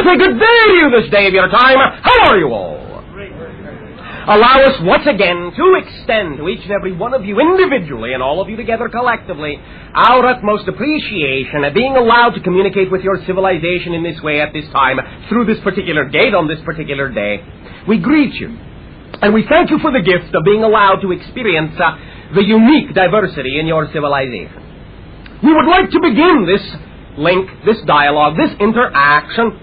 say good day to you this day of your time. How are you all? Allow us once again to extend to each and every one of you individually and all of you together collectively our utmost appreciation at being allowed to communicate with your civilization in this way at this time through this particular gate on this particular day. We greet you and we thank you for the gift of being allowed to experience the unique diversity in your civilization. We would like to begin this link, this dialogue, this interaction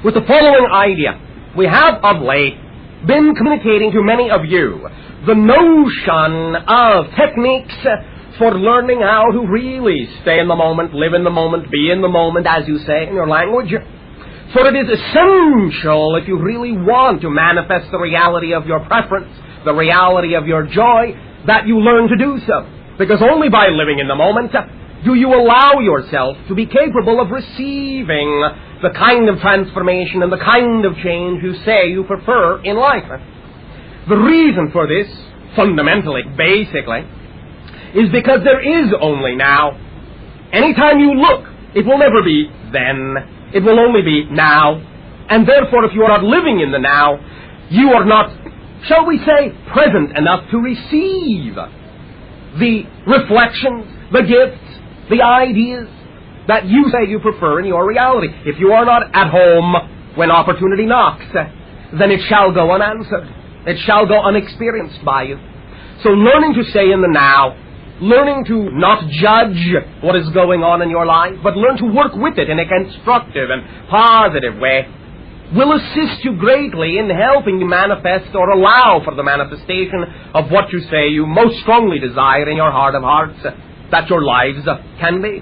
with the following idea. We have of late been communicating to many of you the notion of techniques for learning how to really stay in the moment, live in the moment, be in the moment, as you say in your language. For it is essential, if you really want to manifest the reality of your preference, the reality of your joy, that you learn to do so. Because only by living in the moment do you allow yourself to be capable of receiving the kind of transformation and the kind of change you say you prefer in life. The reason for this, fundamentally, basically, is because there is only now. Anytime you look, it will never be then. It will only be now. And therefore, if you are not living in the now, you are not, shall we say, present enough to receive the reflections, the gifts, the ideas that you say you prefer in your reality. If you are not at home when opportunity knocks, then it shall go unanswered. It shall go unexperienced by you. So learning to stay in the now, learning to not judge what is going on in your life, but learn to work with it in a constructive and positive way, will assist you greatly in helping you manifest or allow for the manifestation of what you say you most strongly desire in your heart of hearts, that your lives can be.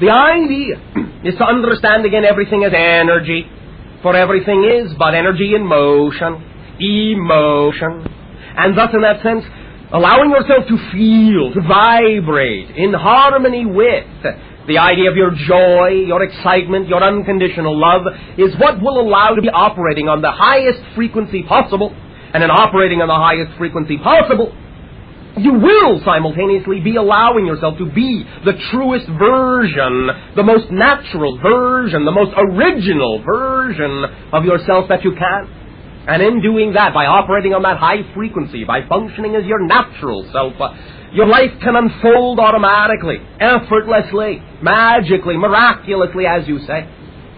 The idea is to understand again everything as energy, for everything is but energy in motion, emotion, and thus in that sense, allowing yourself to feel, to vibrate in harmony with the idea of your joy, your excitement, your unconditional love, is what will allow you to be operating on the highest frequency possible, and in operating on the highest frequency possible, you will simultaneously be allowing yourself to be the truest version, the most natural version, the most original version of yourself that you can. And in doing that, by operating on that high frequency, by functioning as your natural self, your life can unfold automatically, effortlessly, magically, miraculously, as you say.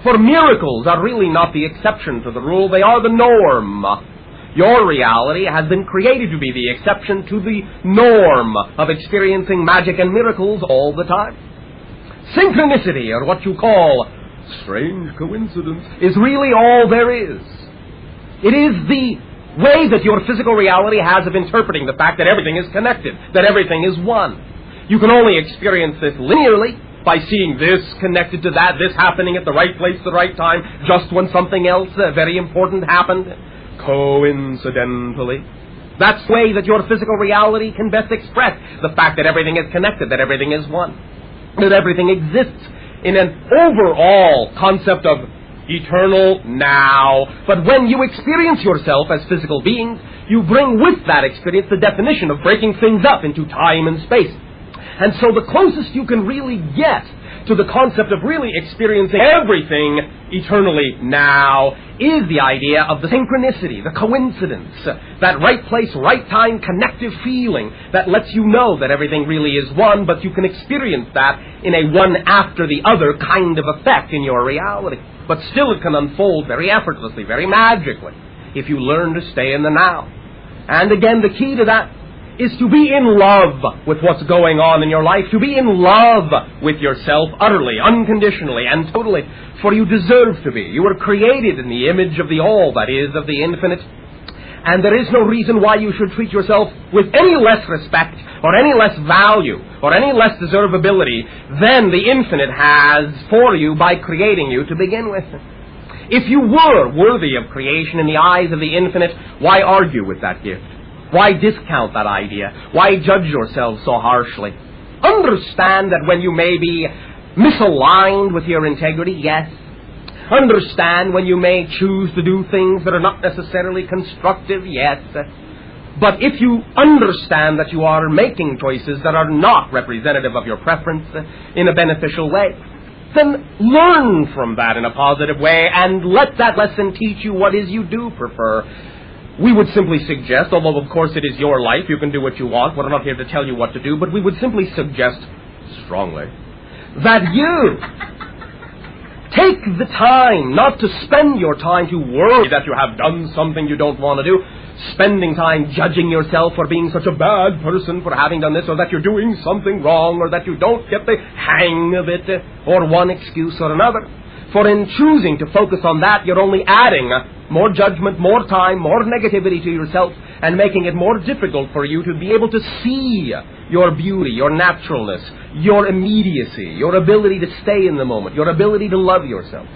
For miracles are really not the exception to the rule, they are the norm. Your reality has been created to be the exception to the norm of experiencing magic and miracles all the time. Synchronicity, or what you call strange coincidence, is really all there is. It is the way that your physical reality has of interpreting the fact that everything is connected, that everything is one. You can only experience this linearly by seeing this connected to that, this happening at the right place, the right time, just when something else very important happened. Coincidentally. That's the way that your physical reality can best express the fact that everything is connected, that everything is one, that everything exists in an overall concept of eternal now. But when you experience yourself as physical beings, you bring with that experience the definition of breaking things up into time and space. And so the closest you can really get to the concept of really experiencing everything eternally now is the idea of the synchronicity, the coincidence, that right place, right time, connective feeling that lets you know that everything really is one, but you can experience that in a one after the other kind of effect in your reality. But still it can unfold very effortlessly, very magically, if you learn to stay in the now. And again, the key to that is to be in love with what's going on in your life, to be in love with yourself utterly, unconditionally, and totally, for you deserve to be. You were created in the image of the all, that is, of the infinite, and there is no reason why you should treat yourself with any less respect, or any less value, or any less deservability than the infinite has for you by creating you to begin with. If you were worthy of creation in the eyes of the infinite, why argue with that gift? Why discount that idea? Why judge yourself so harshly? Understand that when you may be misaligned with your integrity, yes. Understand when you may choose to do things that are not necessarily constructive, yes. But if you understand that you are making choices that are not representative of your preference in a beneficial way, then learn from that in a positive way and let that lesson teach you what is you do prefer. We would simply suggest, although of course it is your life, you can do what you want, we're not here to tell you what to do, but we would simply suggest strongly that you take the time not to spend your time to worry that you have done something you don't want to do, spending time judging yourself for being such a bad person for having done this, or that you're doing something wrong, or that you don't get the hang of it, or one excuse or another. For in choosing to focus on that, you're only adding more judgment, more time, more negativity to yourself, and making it more difficult for you to be able to see your beauty, your naturalness, your immediacy, your ability to stay in the moment, your ability to love yourself.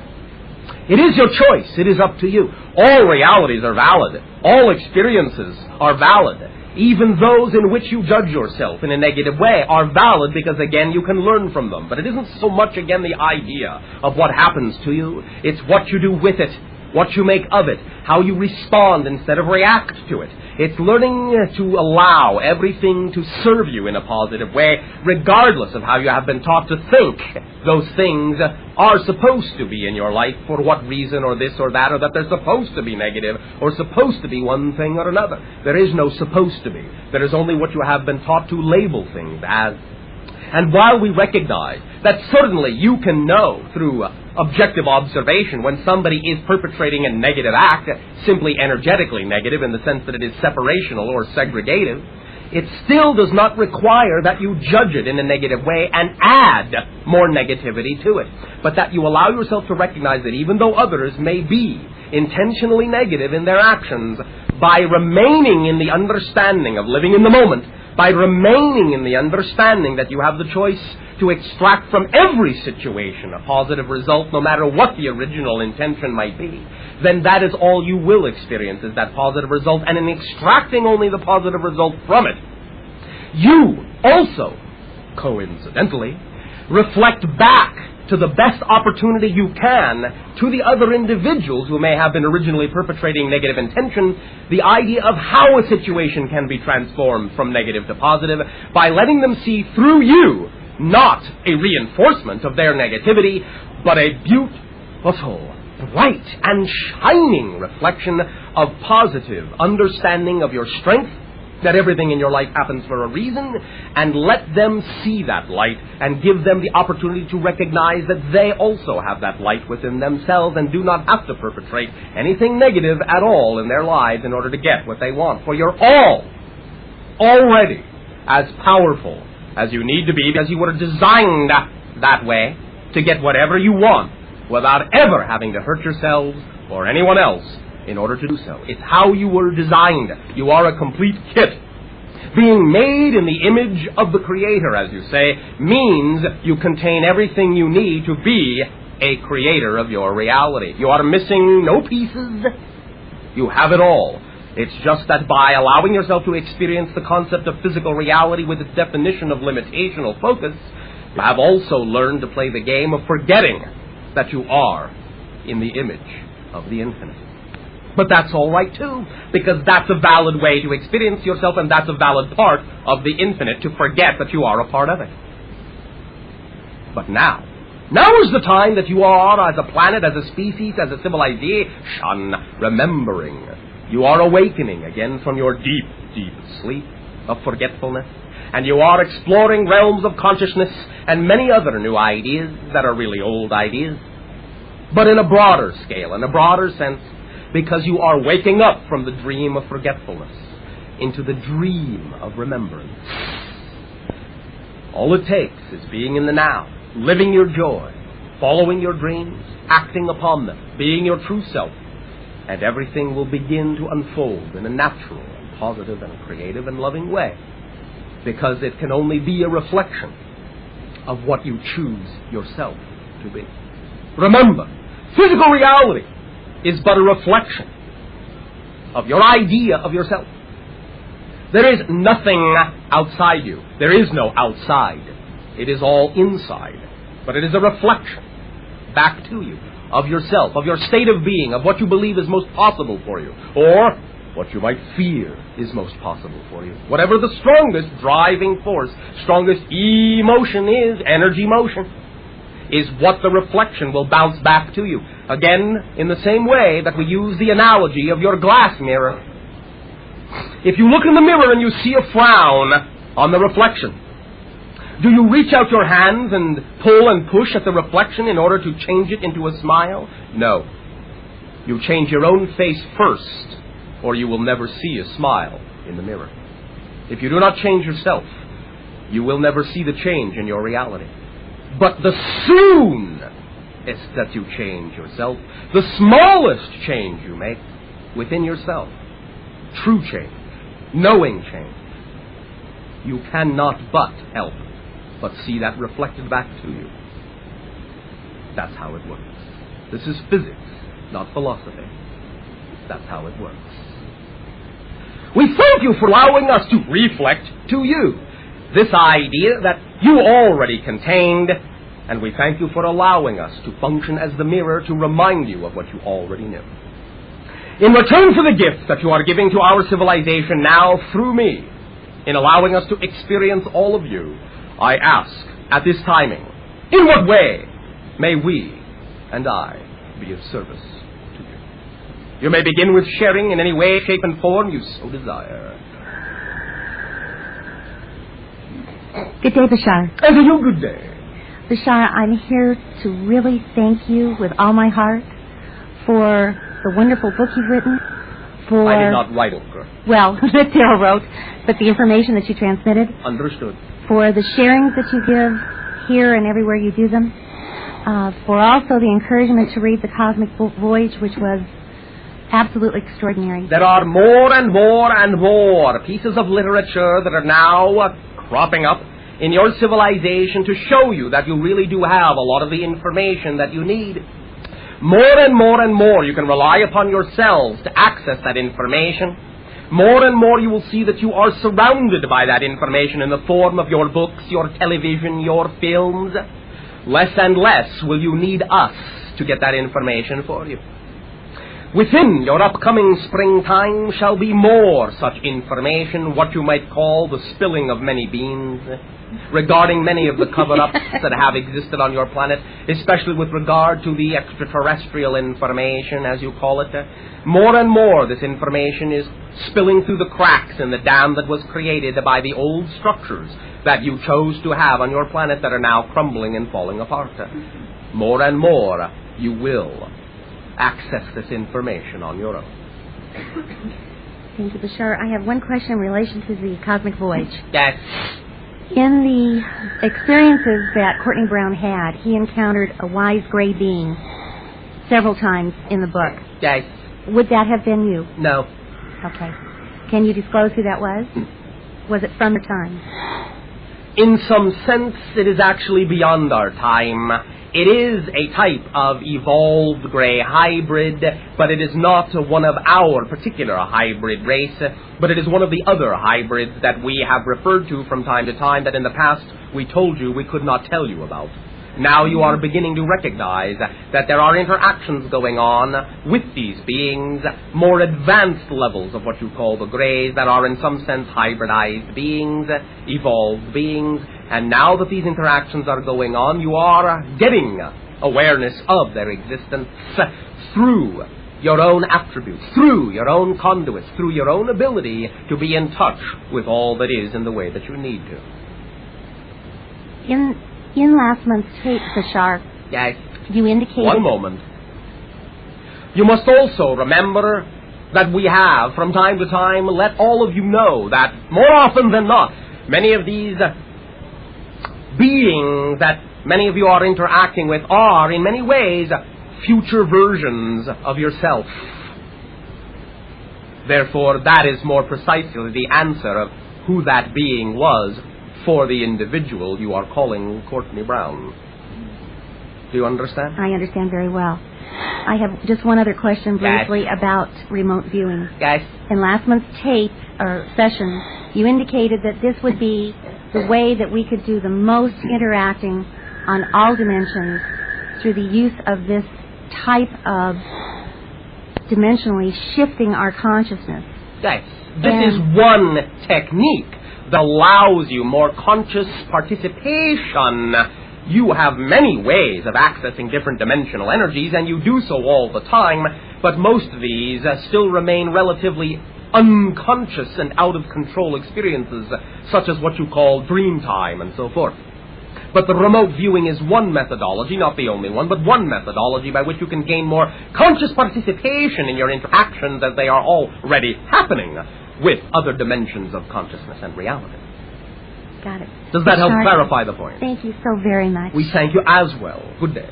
It is your choice. It is up to you. All realities are valid. All experiences are valid. Even those in which you judge yourself in a negative way are valid because, again, you can learn from them. But it isn't so much, again, the idea of what happens to you. It's what you do with it, what you make of it, how you respond instead of react to it. It's learning to allow everything to serve you in a positive way, regardless of how you have been taught to think those things are supposed to be in your life, for what reason, or this or that, or that they're supposed to be negative, or supposed to be one thing or another. There is no supposed to be. There is only what you have been taught to label things as. And while we recognize that certainly you can know through objective observation when somebody is perpetrating a negative act, simply energetically negative in the sense that it is separational or segregative, it still does not require that you judge it in a negative way and add more negativity to it, but that you allow yourself to recognize that even though others may be intentionally negative in their actions, by remaining in the understanding of living in the moment, by remaining in the understanding that you have the choice to extract from every situation a positive result, no matter what the original intention might be, then that is all you will experience, is that positive result. And in extracting only the positive result from it, you also, coincidentally, reflect back to the best opportunity you can to the other individuals who may have been originally perpetrating negative intention, the idea of how a situation can be transformed from negative to positive by letting them see through you not a reinforcement of their negativity, but a beautiful, bright, and shining reflection of positive understanding of your strength, that everything in your life happens for a reason, and let them see that light and give them the opportunity to recognize that they also have that light within themselves and do not have to perpetrate anything negative at all in their lives in order to get what they want. For you're all already as powerful as you need to be, because you were designed that way to get whatever you want without ever having to hurt yourselves or anyone else in order to do so. It's how you were designed. You are a complete kit. Being made in the image of the Creator, as you say, means you contain everything you need to be a creator of your reality. You are missing no pieces. You have it all. It's just that by allowing yourself to experience the concept of physical reality with its definition of limitational focus, you have also learned to play the game of forgetting that you are in the image of the infinite. But that's all right, too, because that's a valid way to experience yourself, and that's a valid part of the infinite, to forget that you are a part of it. But now is the time that you are, as a planet, as a species, as a civilization, remembering. You are awakening again from your deep, deep sleep of forgetfulness, and you are exploring realms of consciousness and many other new ideas that are really old ideas, but in a broader scale, in a broader sense, because you are waking up from the dream of forgetfulness into the dream of remembrance. All it takes is being in the now, living your joy, following your dreams, acting upon them, being your true self, and everything will begin to unfold in a natural and positive and creative and loving way, because it can only be a reflection of what you choose yourself to be. Remember, physical reality is but a reflection of your idea of yourself. There is nothing outside you. There is no outside. It is all inside. But it is a reflection back to you of yourself, of your state of being, of what you believe is most possible for you, or what you might fear is most possible for you. Whatever the strongest driving force, strongest emotion is, energy motion. is what the reflection will bounce back to you. Again, in the same way that we use the analogy of your glass mirror. If you look in the mirror and you see a frown on the reflection, do you reach out your hands and pull and push at the reflection in order to change it into a smile? No. You change your own face first, or you will never see a smile in the mirror. If you do not change yourself, you will never see the change in your reality. But the soonest that you change yourself, the smallest change you make within yourself, true change, knowing change, you cannot but help but see that reflected back to you. That's how it works. This is physics, not philosophy. That's how it works. We thank you for allowing us to reflect to you this idea that you already contained, and we thank you for allowing us to function as the mirror to remind you of what you already knew. In return for the gift that you are giving to our civilization now through me, in allowing us to experience all of you, I ask at this timing, in what way may we and I be of service to you? You may begin with sharing in any way, shape, and form you so desire. Good day, Bashar. And to you, good day. Bashar, I'm here to really thank you with all my heart for the wonderful book you've written. For I did not write it, girl. Well, that Darrell wrote, but the information that you transmitted. Understood. For the sharings that you give here and everywhere you do them. For also the encouragement to read The Cosmic Voyage, which was absolutely extraordinary. There are more and more and more pieces of literature that are now cropping up in your civilization to show you that you really do have a lot of the information that you need. More and more and more you can rely upon yourselves to access that information. More and more you will see that you are surrounded by that information in the form of your books, your television, your films. Less and less will you need us to get that information for you. Within your upcoming springtime shall be more such information, what you might call the spilling of many beans, regarding many of the cover-ups that have existed on your planet, especially with regard to the extraterrestrial information, as you call it. More and more this information is spilling through the cracks in the dam that was created by the old structures that you chose to have on your planet that are now crumbling and falling apart. More and more you will access this information on your own. Thank you, Bashar. I have one question in relation to the Cosmic Voyage. Yes. In the experiences that Courtney Brown had, he encountered a wise gray being several times in the book. Yes. Would that have been you? No. Okay. Can you disclose who that was? Was it from your time? In some sense, it is actually beyond our time. It is a type of evolved gray hybrid, but it is not one of our particular hybrid race, but it is one of the other hybrids that we have referred to from time to time that in the past we told you we could not tell you about. Now you are beginning to recognize that there are interactions going on with these beings, more advanced levels of what you call the grays that are in some sense hybridized beings, evolved beings, and now that these interactions are going on, you are getting awareness of their existence through your own attributes, through your own conduits, through your own ability to be in touch with all that is in the way that you need to. In last month's tape, Bashar, Yes. you indicated... One moment. You must also remember that we have, from time to time, let all of you know that, more often than not, many of these beings that many of you are interacting with are, in many ways, future versions of yourself. Therefore, that is more precisely the answer of who that being was for the individual you are calling Courtney Brown. Do you understand? I understand very well. I have just one other question briefly about remote viewing. Yes. In last month's tape, or session, you indicated that this would be the way that we could do the most interacting on all dimensions through the use of this type of dimensionally shifting our consciousness. Yes. This is one technique that allows you more conscious participation You have many ways of accessing different dimensional energies, and you do so all the time, but most of these still remain relatively unconscious and out-of-control experiences, such as what you call dream time and so forth. But the remote viewing is one methodology, not the only one, but one methodology by which you can gain more conscious participation in your interactions as they are already happening with other dimensions of consciousness and reality. Got it. Does that help Bashar, clarify the point? Thank you so very much. We thank you as well. Good day.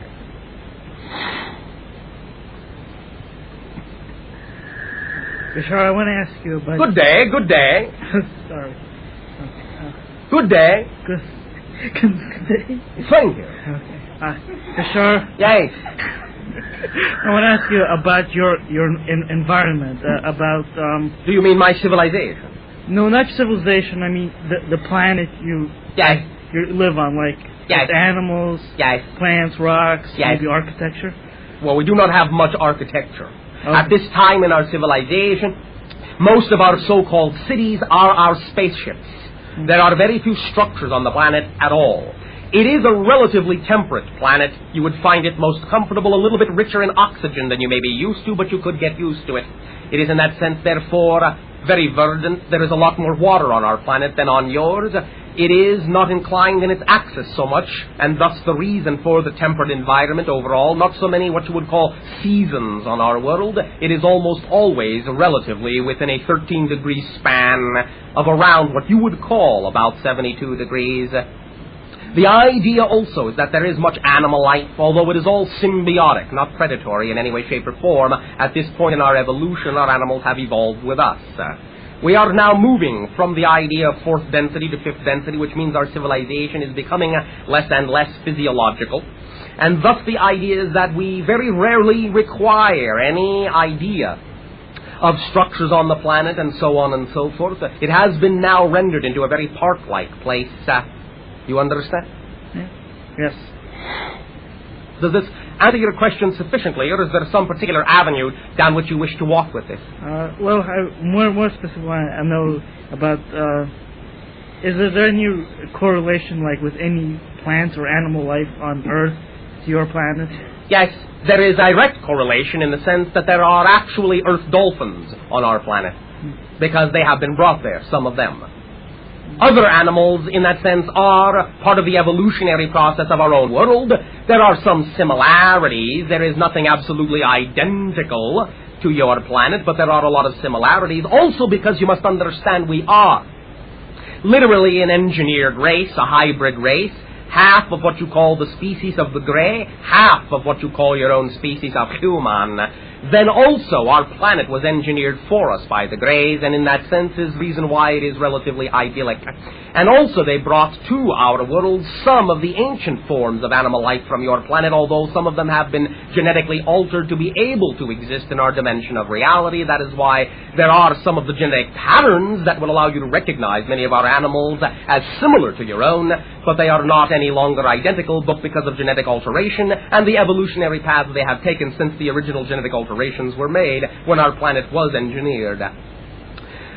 Bashar, I want to ask you about... Good day, good day. Sorry. Good day. Good day. Thank you. Okay. Bashar, Yes. I want to ask you about your environment, about... Do you mean my civilization? No, not civilization. I mean the planet you live on, like Yes. animals, Yes. plants, rocks, Yes. maybe architecture. Well, we do not have much architecture. Okay. At this time in our civilization, most of our so-called cities are our spaceships. There are very few structures on the planet at all. It is a relatively temperate planet. You would find it most comfortable, a little bit richer in oxygen than you may be used to, but you could get used to it. It is in that sense, therefore, very verdant. There is a lot more water on our planet than on yours. It is not inclined in its axis so much, and thus the reason for the temperate environment overall. Not so many what you would call seasons on our world. It is almost always relatively within a 13-degree span of around what you would call about 72 degrees. The idea also is that there is much animal life, although it is all symbiotic, not predatory in any way, shape, or form. At this point in our evolution, our animals have evolved with us. We are now moving from the idea of fourth density to fifth density, which means our civilization is becoming less and less physiological. And thus the idea is that we very rarely require any idea of structures on the planet and so on and so forth. It has been now rendered into a very park-like place. You understand? Yeah. Yes. Does this answer your question sufficiently, or is there some particular avenue down which you wish to walk with this? Well, more specifically, I know about. Is there any correlation, like, with any plants or animal life on Earth to your planet? Yes, there is direct correlation in the sense that there are actually Earth dolphins on our planet, because they have been brought there, some of them. Other animals, in that sense, are part of the evolutionary process of our own world. There are some similarities. There is nothing absolutely identical to your planet, but there are a lot of similarities. Also because you must understand we are literally an engineered race, a hybrid race. Half of what you call the species of the gray, half of what you call your own species of human. Then also our planet was engineered for us by the Greys, and in that sense is the reason why it is relatively idyllic. And also they brought to our world some of the ancient forms of animal life from your planet, although some of them have been genetically altered to be able to exist in our dimension of reality. That is why there are some of the genetic patterns that will allow you to recognize many of our animals as similar to your own, but they are not any longer identical, but because of genetic alteration and the evolutionary paths they have taken since the original genetic alterations were made when our planet was engineered.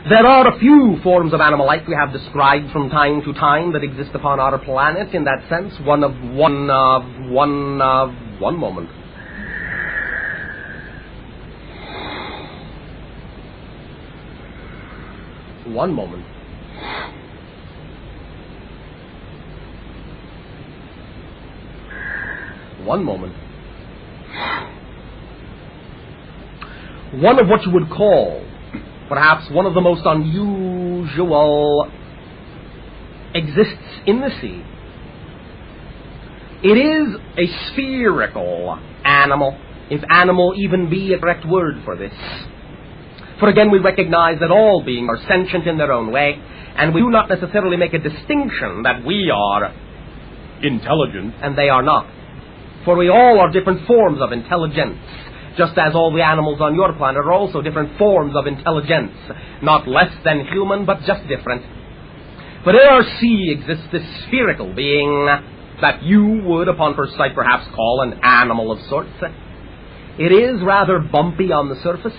There are a few forms of animal life we have described from time to time that exist upon our planet in that sense. One moment. One moment. One moment. One of what you would call perhaps one of the most unusual exists in the sea. It is a spherical animal, if animal even be a correct word for this. For again, we recognize that all beings are sentient in their own way, and we do not necessarily make a distinction that we are intelligent and they are not. For we all are different forms of intelligence, just as all the animals on your planet are also different forms of intelligence, not less than human, but just different. But in our sea exists this spherical being that you would, upon first sight, perhaps call an animal of sorts. It is rather bumpy on the surface,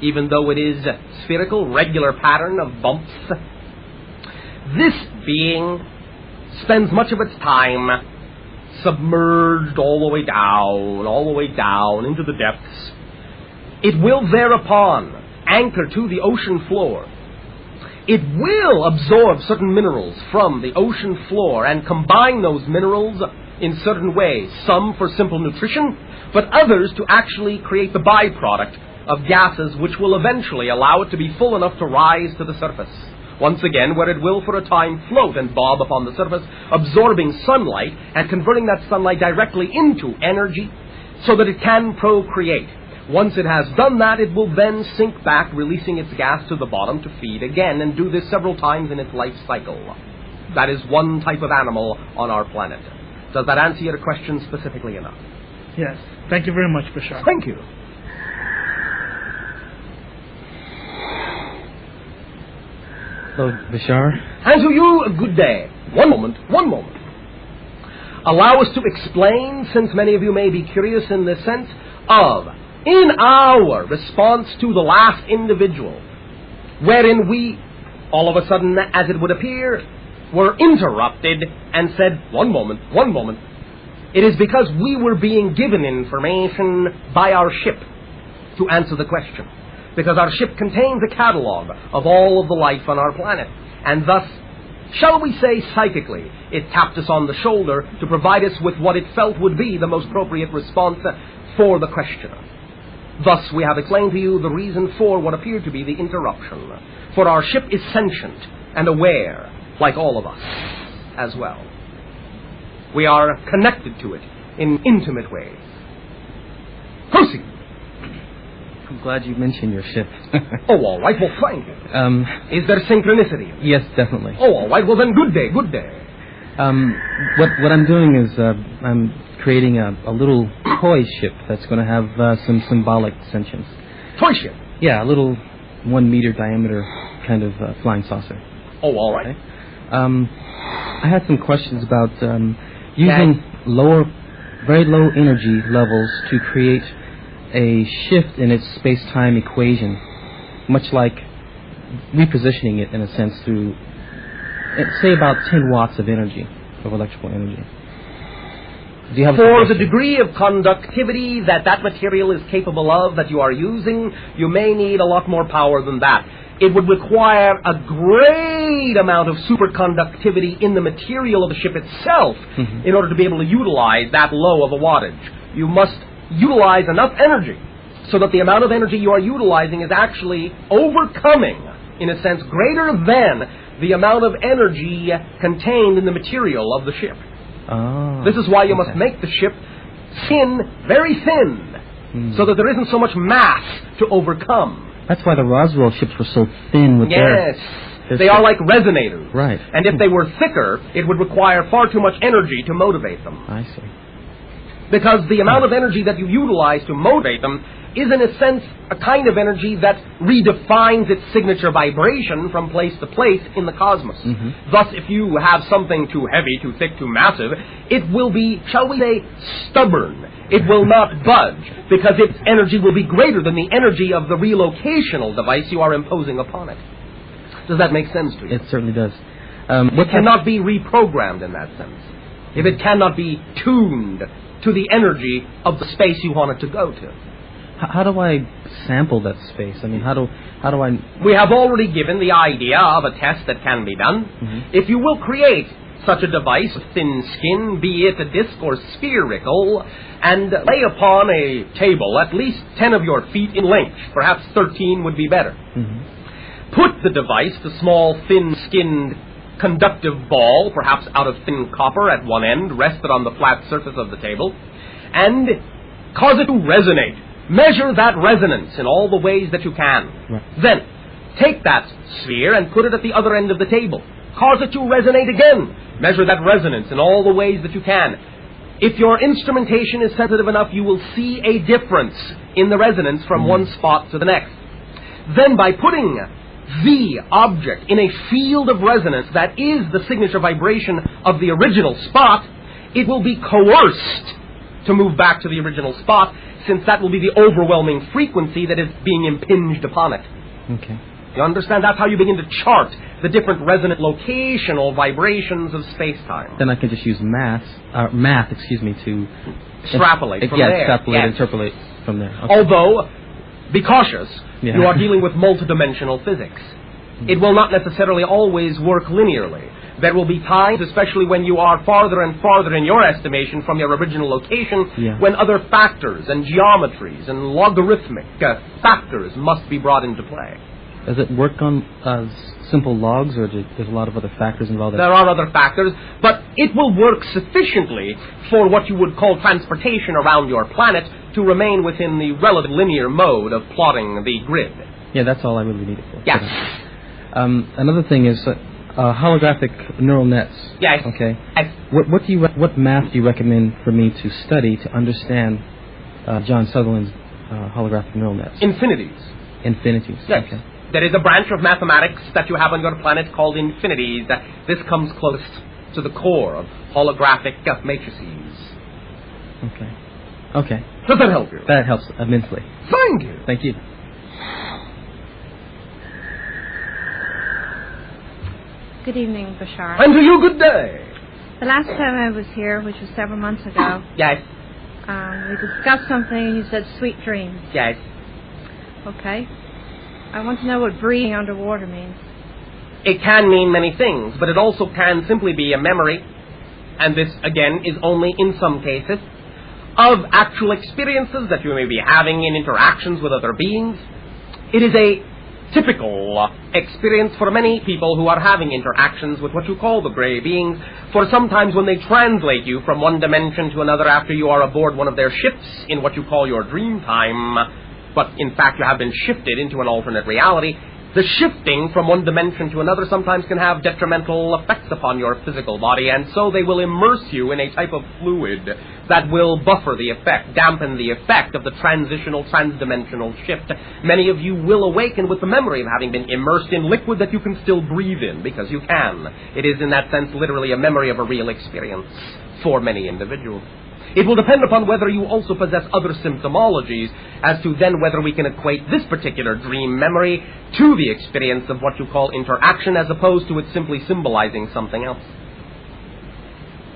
even though it is spherical, regular pattern of bumps. This being spends much of its time submerged all the way down into the depths, it will thereupon anchor to the ocean floor. It will absorb certain minerals from the ocean floor and combine those minerals in certain ways, some for simple nutrition, but others to actually create the byproduct of gases which will eventually allow it to be full enough to rise to the surface. Once again, where it will for a time float and bob upon the surface, absorbing sunlight and converting that sunlight directly into energy so that it can procreate. Once it has done that, it will then sink back, releasing its gas to the bottom to feed again, and do this several times in its life cycle. That is one type of animal on our planet. Does that answer your question specifically enough? Yes. Thank you very much, Bashar. Thank you. Hello, Bashar. And to you, a good day. One moment. Allow us to explain, since many of you may be curious in the sense of, in our response to the last individual, wherein we, all of a sudden, as it would appear, were interrupted and said, one moment. It is because we were being given information by our ship to answer the question. Because our ship contains a catalog of all of the life on our planet. And thus, shall we say psychically, it tapped us on the shoulder to provide us with what it felt would be the most appropriate response for the questioner. Thus, we have explained to you the reason for what appeared to be the interruption. For our ship is sentient and aware, like all of us, as well. We are connected to it in intimate ways. Proceed. I'm glad you mentioned your ship. Oh, all right. Well, thank you. Is there synchronicity? Yes, definitely. Oh, all right. Well, then, good day. What I'm doing is I'm creating a little toy ship that's going to have some symbolic sentience. Toy ship? Yeah, a little 1 meter diameter kind of flying saucer. Oh, all right. Okay. I had some questions about using very low energy levels to create a shift in its space-time equation, much like repositioning it in a sense through, say, about 10 watts of energy, of electrical energy. Do you have For the degree of conductivity that material is capable of, that you are using, you may need a lot more power than that. It would require a great amount of superconductivity in the material of the ship itself in order to be able to utilize that low of a wattage. You must utilize enough energy so that the amount of energy you are utilizing is actually overcoming, in a sense, greater than the amount of energy contained in the material of the ship. Oh, this is why you must make the ship thin, very thin, so that there isn't so much mass to overcome. That's why the Roswell ships were so thin with their they are like resonators. Right. And if they were thicker, it would require far too much energy to motivate them. I see. Because the amount of energy that you utilize to motivate them is, in a sense, a kind of energy that redefines its signature vibration from place to place in the cosmos. Thus, if you have something too heavy, too thick, too massive, it will be, shall we say, stubborn. It will not budge, because its energy will be greater than the energy of the relocational device you are imposing upon it. Does that make sense to you? It certainly does. It cannot be reprogrammed in that sense. If it cannot be tuned to the energy of the space you want it to go to. How do I sample that space? I mean, how do I... We have already given the idea of a test that can be done. If you will create such a device with thin skin, be it a disc or spherical, and lay upon a table at least 10 of your feet in length, perhaps 13 would be better. Put the device, the small, thin-skinned, conductive ball, perhaps out of thin copper at one end, rested on the flat surface of the table, and cause it to resonate. Measure that resonance in all the ways that you can. Right. Then, take that sphere and put it at the other end of the table. Cause it to resonate again. Measure that resonance in all the ways that you can. If your instrumentation is sensitive enough, you will see a difference in the resonance from one spot to the next. Then, by putting the object in a field of resonance that is the signature vibration of the original spot, it will be coerced to move back to the original spot, since that will be the overwhelming frequency that is being impinged upon it. Okay. You understand? That's how you begin to chart the different resonant locational vibrations of space-time. Then I can just use math, to Extrapolate from there. Extrapolate, Yes. interpolate from there. Okay. Although, be cautious, Yeah. you are dealing with multidimensional physics. It will not necessarily always work linearly. There will be times, especially when you are farther and farther in your estimation from your original location, when other factors and geometries and logarithmic factors must be brought into play. Does it work on simple logs, or there's a lot of other factors involved? There are other factors, but it will work sufficiently for what you would call transportation around your planet to remain within the relative linear mode of plotting the grid. Yeah, that's all I really need it for. Yes. Another thing is holographic neural nets. Yes. Okay. What math do you recommend for me to study to understand John Sutherland's holographic neural nets? Infinities. Infinities. Yes. Okay. There is a branch of mathematics that you have on your planet called infinities. This comes close to the core of holographic matrices. Okay. Okay. Does that help you? That helps immensely. Thank you. Thank you. Good evening, Bashar. And to you, good day. The last time I was here, which was several months ago, Yes. we discussed something and you said sweet dreams. Yes. Okay. I want to know what breathing underwater means. It can mean many things, but it also can simply be a memory, and this, again, is only in some cases, of actual experiences that you may be having in interactions with other beings. It is a typical experience for many people who are having interactions with what you call the gray beings, for sometimes when they translate you from one dimension to another after you are aboard one of their ships in what you call your dream time, but in fact you have been shifted into an alternate reality. The shifting from one dimension to another sometimes can have detrimental effects upon your physical body, and so they will immerse you in a type of fluid that will buffer the effect, dampen the effect of the transitional, transdimensional shift. Many of you will awaken with the memory of having been immersed in liquid that you can still breathe in, because you can. It is in that sense literally a memory of a real experience for many individuals. It will depend upon whether you also possess other symptomologies as to then whether we can equate this particular dream memory to the experience of what you call interaction as opposed to it simply symbolizing something else.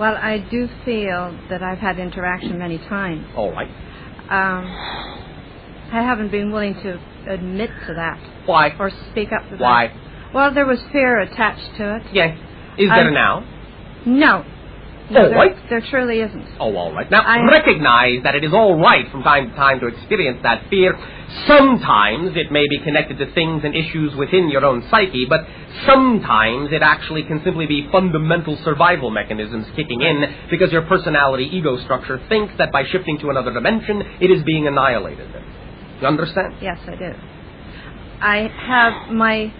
Well, I do feel that I've had interaction many times. All right. I haven't been willing to admit to that. Why? Or speak up to that. Why? Well, there was fear attached to it. Yes. Is there now? No. All right. There truly isn't. Oh, all right. Now, recognize that it is all right from time to time to experience that fear. Sometimes it may be connected to things and issues within your own psyche, but sometimes it actually can simply be fundamental survival mechanisms kicking in because your personality ego structure thinks that by shifting to another dimension, it is being annihilated. You understand? Yes, I do. I have my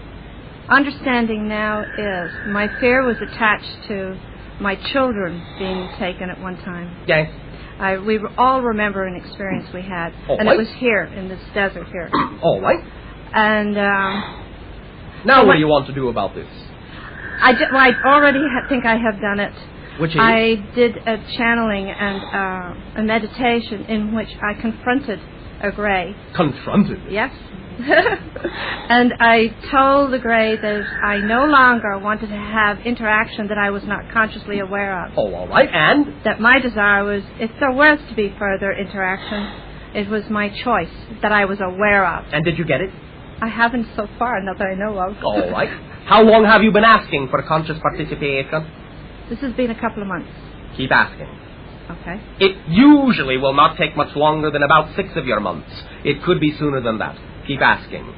understanding now is my fear was attached to my children being taken at one time. Yes. We all remember an experience we had, and it was here in this desert here. All right. And now, what do you want to do about this? I already think I have done it. Which is? I did a channeling and a meditation in which I confronted a gray. Confronted? Yes. And I told the gray that I no longer wanted to have interaction that I was not consciously aware of. Oh, all right. And? That my desire was, if there was to be further interaction, it was my choice that I was aware of. And did you get it? I haven't so far, not that I know of. All right. How long have you been asking for conscious participation? This has been a couple of months. Keep asking. Okay. It usually will not take much longer than about 6 of your months. It could be sooner than that. Keep asking.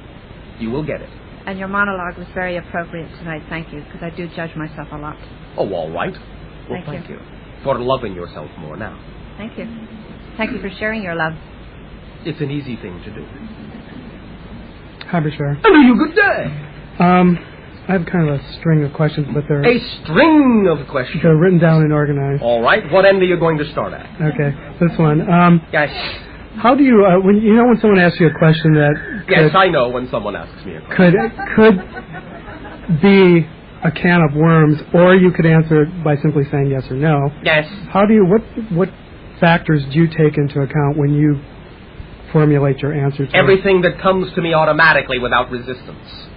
You will get it. And your monologue was very appropriate tonight. Thank you, because I do judge myself a lot. Oh, all right. Well, thank you. For loving yourself more now. Thank you. Thank you for sharing your love. It's an easy thing to do. Hi, Bashar. And you good day. I have kind of a string of questions, but they're... A string of questions? They're written down and organized. All right. What end are you going to start at? Okay. This one. Yes. How do you, when someone asks you a question that... Yes, I know when someone asks me a question. Could be a can of worms, or you could answer it by simply saying yes or no. Yes. How do you, what factors do you take into account when you formulate your answer to everything that comes to me automatically without resistance.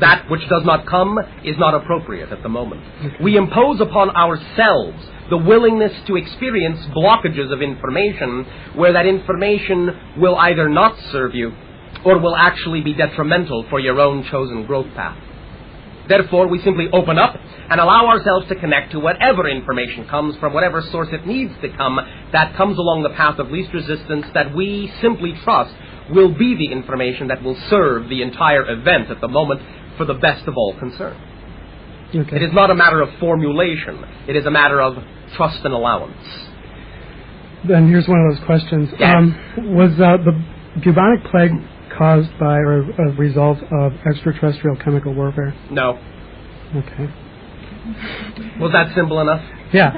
That which does not come is not appropriate at the moment. We impose upon ourselves the willingness to experience blockages of information where that information will either not serve you or will actually be detrimental for your own chosen growth path. Therefore, we simply open up and allow ourselves to connect to whatever information comes from whatever source it needs to come that comes along the path of least resistance that we simply trust will be the information that will serve the entire event at the moment for the best of all concerned. Okay. It is not a matter of formulation. It is a matter of trust and allowance. Then here's one of those questions. Yes. Was the bubonic plague caused by or a result of extraterrestrial chemical warfare? No. Okay. Was that simple enough? Yeah.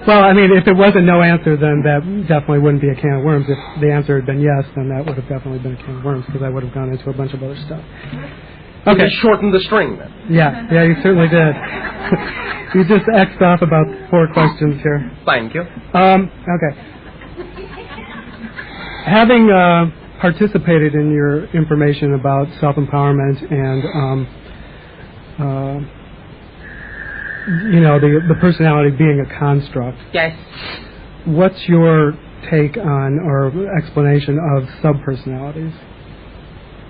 Well, I mean, if it was a no answer, then that definitely wouldn't be a can of worms. If the answer had been yes, then that would have definitely been a can of worms because I would have gone into a bunch of other stuff. Okay. You shortened the string then. Yeah, you certainly did. You just X'd off about 4 questions here. Thank you. Okay. Having participated in your information about self-empowerment and the personality being a construct. Yes. What's your take on or explanation of subpersonalities?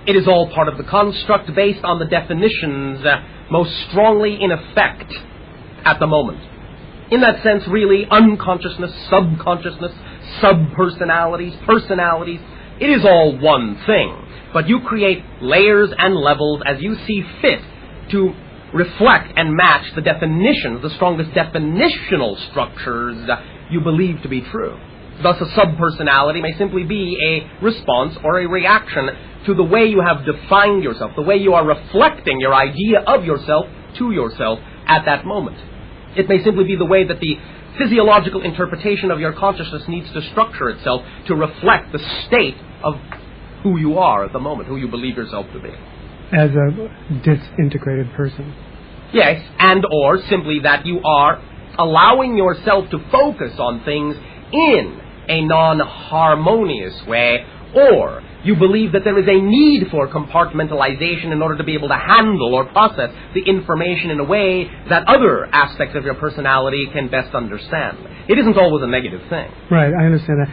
It is all part of the construct based on the definitions most strongly in effect at the moment. In that sense, really, unconsciousness, subconsciousness, subpersonalities, personalities, it is all one thing. But you create layers and levels as you see fit to reflect and match the definitions, the strongest definitional structures you believe to be true. Thus, a subpersonality may simply be a response or a reaction to the way you have defined yourself, the way you are reflecting your idea of yourself to yourself at that moment. It may simply be the way that the physiological interpretation of your consciousness needs to structure itself to reflect the state of who you are at the moment, who you believe yourself to be. As a disintegrated person. Yes, and or simply that you are allowing yourself to focus on things in a non-harmonious way, or you believe that there is a need for compartmentalization in order to be able to handle or process the information in a way that other aspects of your personality can best understand. It isn't always a negative thing. Right, I understand that.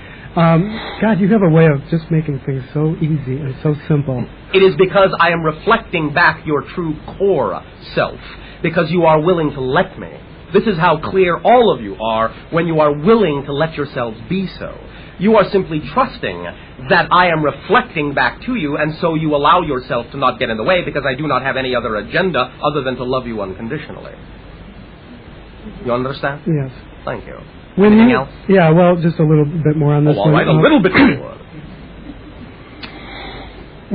God, you have a way of just making things so easy and so simple. It is because I am reflecting back your true core self, because you are willing to let me. This is how clear all of you are when you are willing to let yourselves be so. You are simply trusting that I am reflecting back to you, and so you allow yourself to not get in the way because I do not have any other agenda other than to love you unconditionally. You understand? Yes. Thank you. Anything else? Yeah, well, just a little bit more on this all one. right, a little bit more.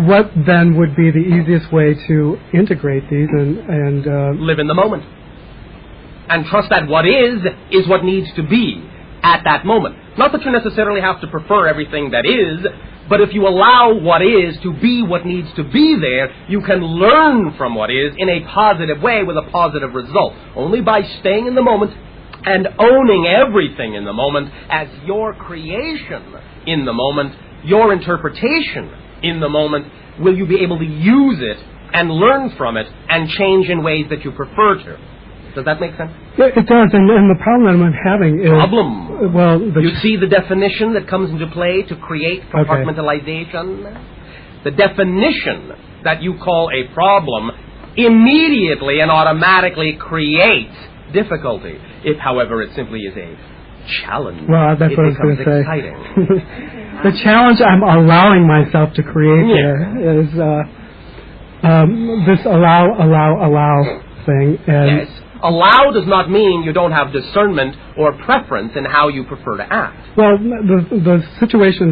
What then would be the easiest way to integrate these and live in the moment. And trust that what is what needs to be at that moment. Not that you necessarily have to prefer everything that is, but if you allow what is to be what needs to be there, you can learn from what is in a positive way with a positive result. Only by staying in the moment and owning everything in the moment as your creation in the moment, your interpretation in the moment, will you be able to use it and learn from it and change in ways that you prefer to. Does that make sense? It does, and the problem I'm having is... Problem? Well, you see the definition that comes into play to create compartmentalization? Okay. The definition that you call a problem immediately and automatically creates difficulty. If, however, it simply is a challenge, well, that's it what I was going becomes to say. exciting. The challenge I'm allowing myself to create here is this allow thing. And yes. Allow does not mean you don't have discernment or preference in how you prefer to act. Well, the situation,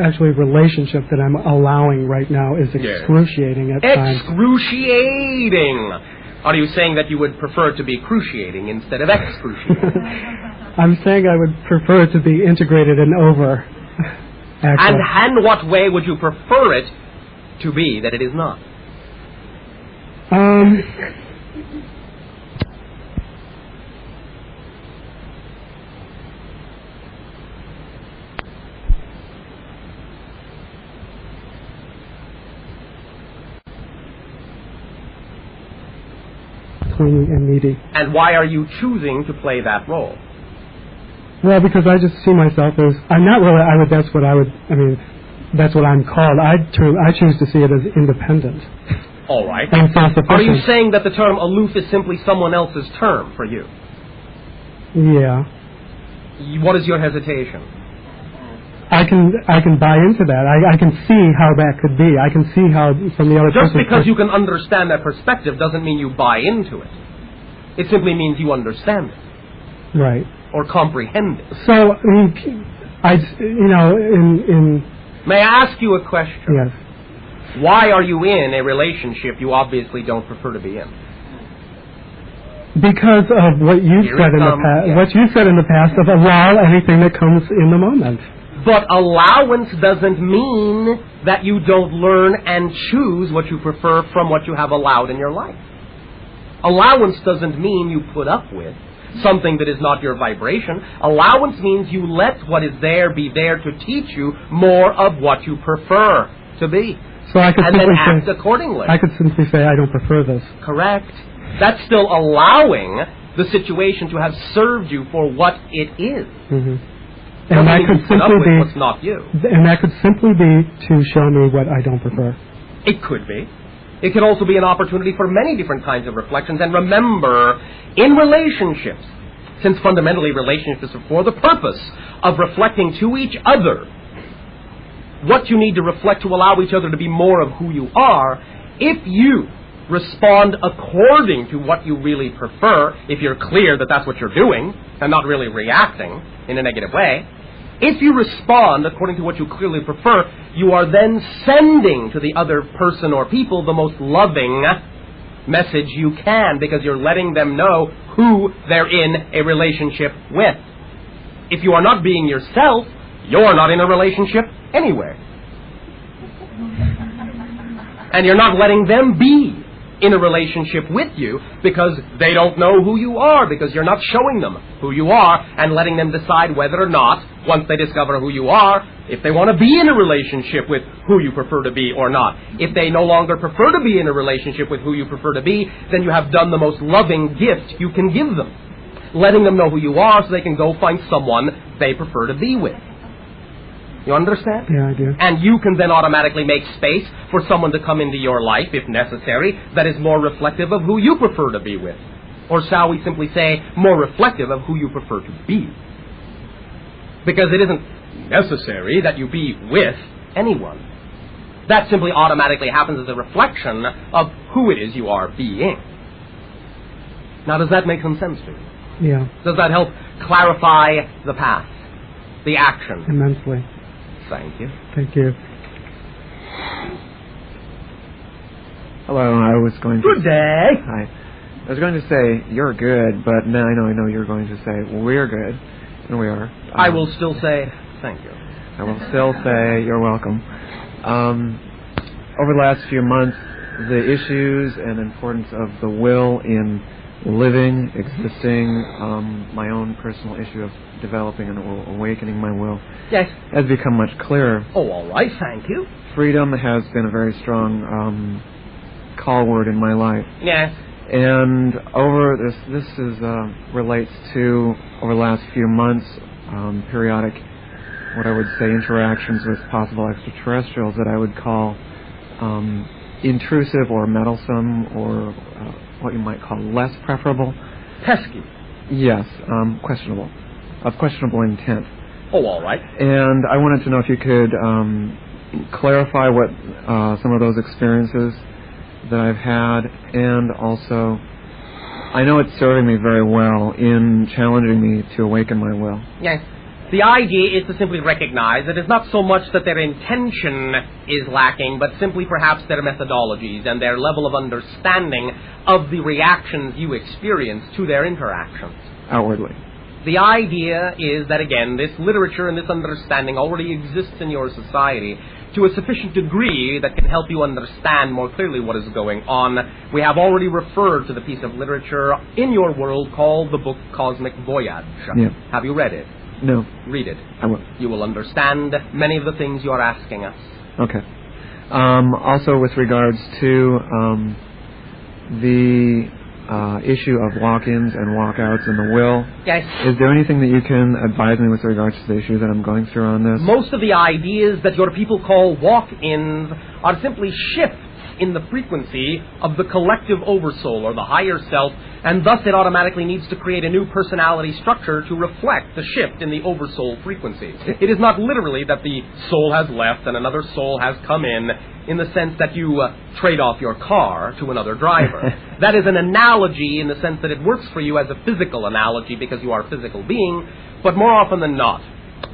actually relationship that I'm allowing right now is excruciating at times. Excruciating! Are you saying that you would prefer it to be cruciating instead of excruciating? I'm saying I would prefer it to be integrated and over. And what way would you prefer it to be that it is not? clingy and needy. And why are you choosing to play that role? Well, because I just see myself as, I'm not really, that's what I'm called. I choose to see it as independent. All right. And self-sufficient. Are you saying that the term aloof is simply someone else's term for you? Yeah. What is your hesitation? I can buy into that. I can see how that could be. I can see how from the other Just person's because you can understand that perspective doesn't mean you buy into it. It simply means you understand it. Right. Or comprehend it. So, in May I ask you a question? yes. Why are you in a relationship you obviously don't prefer to be in? Because of what you Here said it in the comes, past, yes. what you said in the past of allow anything that comes in the moment. But allowance doesn't mean that you don't learn and choose what you prefer from what you have allowed in your life. Allowance doesn't mean you put up with something that is not your vibration. Allowance means you let what is there be there to teach you more of what you prefer to be. So I could And then simply act say, accordingly. I could simply say I don't prefer this. Correct. That's still allowing the situation to have served you for what it is. Mm-hmm. Doesn't And that mean could you put up simply with be, what's not you. and that could simply be to show me what I don't prefer. It could be. It could also be an opportunity for many different kinds of reflections. And remember, in relationships, since fundamentally relationships are for the purpose of reflecting to each other what you need to reflect to allow each other to be more of who you are, if you respond according to what you really prefer, if you're clear that that's what you're doing and not really reacting in a negative way, if you respond according to what you clearly prefer, you are then sending to the other person or people the most loving message you can, because you're letting them know who they're in a relationship with. If you are not being yourself, you're not in a relationship anywhere. And you're not letting them be in a relationship with you because they don't know who you are, because you're not showing them who you are and letting them decide whether or not, once they discover who you are, if they want to be in a relationship with who you prefer to be or not. If they no longer prefer to be in a relationship with who you prefer to be, then you have done the most loving gift you can give them, letting them know who you are so they can go find someone they prefer to be with. You understand? Yeah, I do. And you can then automatically make space for someone to come into your life, if necessary, that is more reflective of who you prefer to be with. Or shall we simply say, more reflective of who you prefer to be. Because it isn't necessary that you be with anyone. That simply automatically happens as a reflection of who it is you are being. Now, does that make some sense to you? Yeah. Does that help clarify the path, the action? Immensely. Thank you. Thank you. Hello, I was going to... Good day. Hi. I was going to say, you're good, but now I know you're going to say, we're good, and we are. I will still say thank you. I will still say, you're welcome. Over the last few months, the issues and importance of the will in living, existing, my own personal issue of developing and awakening my will, Yes. has become much clearer. Oh, all right. Thank you. Freedom has been a very strong call word in my life. Yes. And over this is relates to over the last few months, periodic, what I would say, interactions with possible extraterrestrials that I would call intrusive or meddlesome, or what you might call less preferable. Pesky. Yes, questionable, of questionable intent. Oh, all right. And I wanted to know if you could clarify what some of those experiences that I've had, and also, I know it's serving me very well in challenging me to awaken my will. Yes. The idea is to simply recognize that it's not so much that their intention is lacking, but simply perhaps their methodologies and their level of understanding of the reactions you experience to their interactions. Outwardly. The idea is that, again, this literature and this understanding already exists in your society to a sufficient degree that can help you understand more clearly what is going on. We have already referred to the piece of literature in your world called the book Cosmic Voyage. Yeah. Have you read it? No. Read it. I will. You will understand many of the things you are asking us. Okay. Also, with regards to the issue of walk-ins and walk-outs in the will. Yes. Is there anything that you can advise me with regards to the issue that I'm going through on this? Most of the ideas that your people call walk-ins are simply shifts in the frequency of the collective oversoul or the higher self, and thus it automatically needs to create a new personality structure to reflect the shift in the oversoul frequency. It is not literally that the soul has left and another soul has come in the sense that you trade off your car to another driver. That is an analogy in the sense that it works for you as a physical analogy because you are a physical being, but more often than not,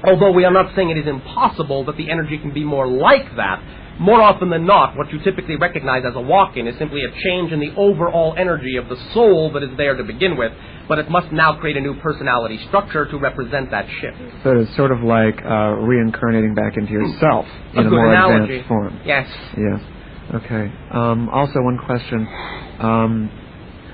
although we are not saying it is impossible that the energy can be more like that, more often than not, what you typically recognize as a walk-in is simply a change in the overall energy of the soul that is there to begin with, but it must now create a new personality structure to represent that shift. So it's sort of like reincarnating back into yourself in a more analogy. Advanced form. Yes. Yes. Okay. Also, one question.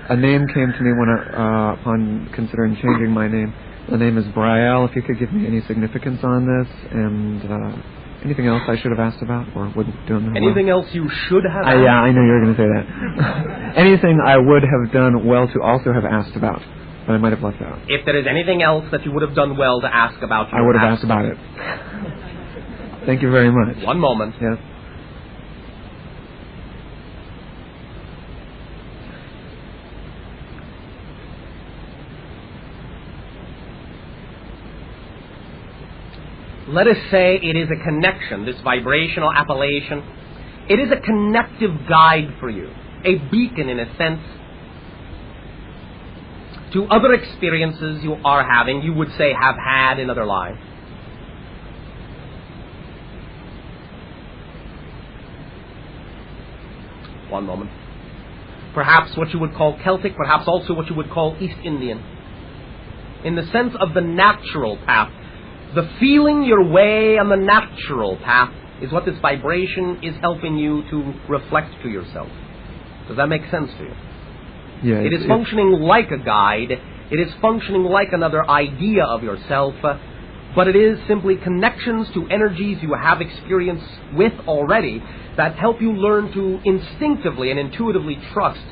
A name came to me when upon considering changing my name. The name is Brielle. If you could give me any significance on this, and anything else I should have asked about, or wouldn't do them anything else you should have asked? Yeah, I know you were going to say that. Anything I would have done well to also have asked about, but I might have left out. If there is anything else that you would have done well to ask about, I would have asked about it. Thank you very much. One moment. Yes. Let us say it is a connection, this vibrational appellation. It is a connective guide for you, a beacon in a sense, to other experiences you are having, you would say have had in other lives. One moment. Perhaps what you would call Celtic, perhaps also what you would call East Indian. In the sense of the natural path. The feeling your way on the natural path is what this vibration is helping you to reflect to yourself. Does that make sense to you? Yeah. It is functioning like a guide. It is functioning like another idea of yourself, but it is simply connections to energies you have experience with already that help you learn to instinctively and intuitively trust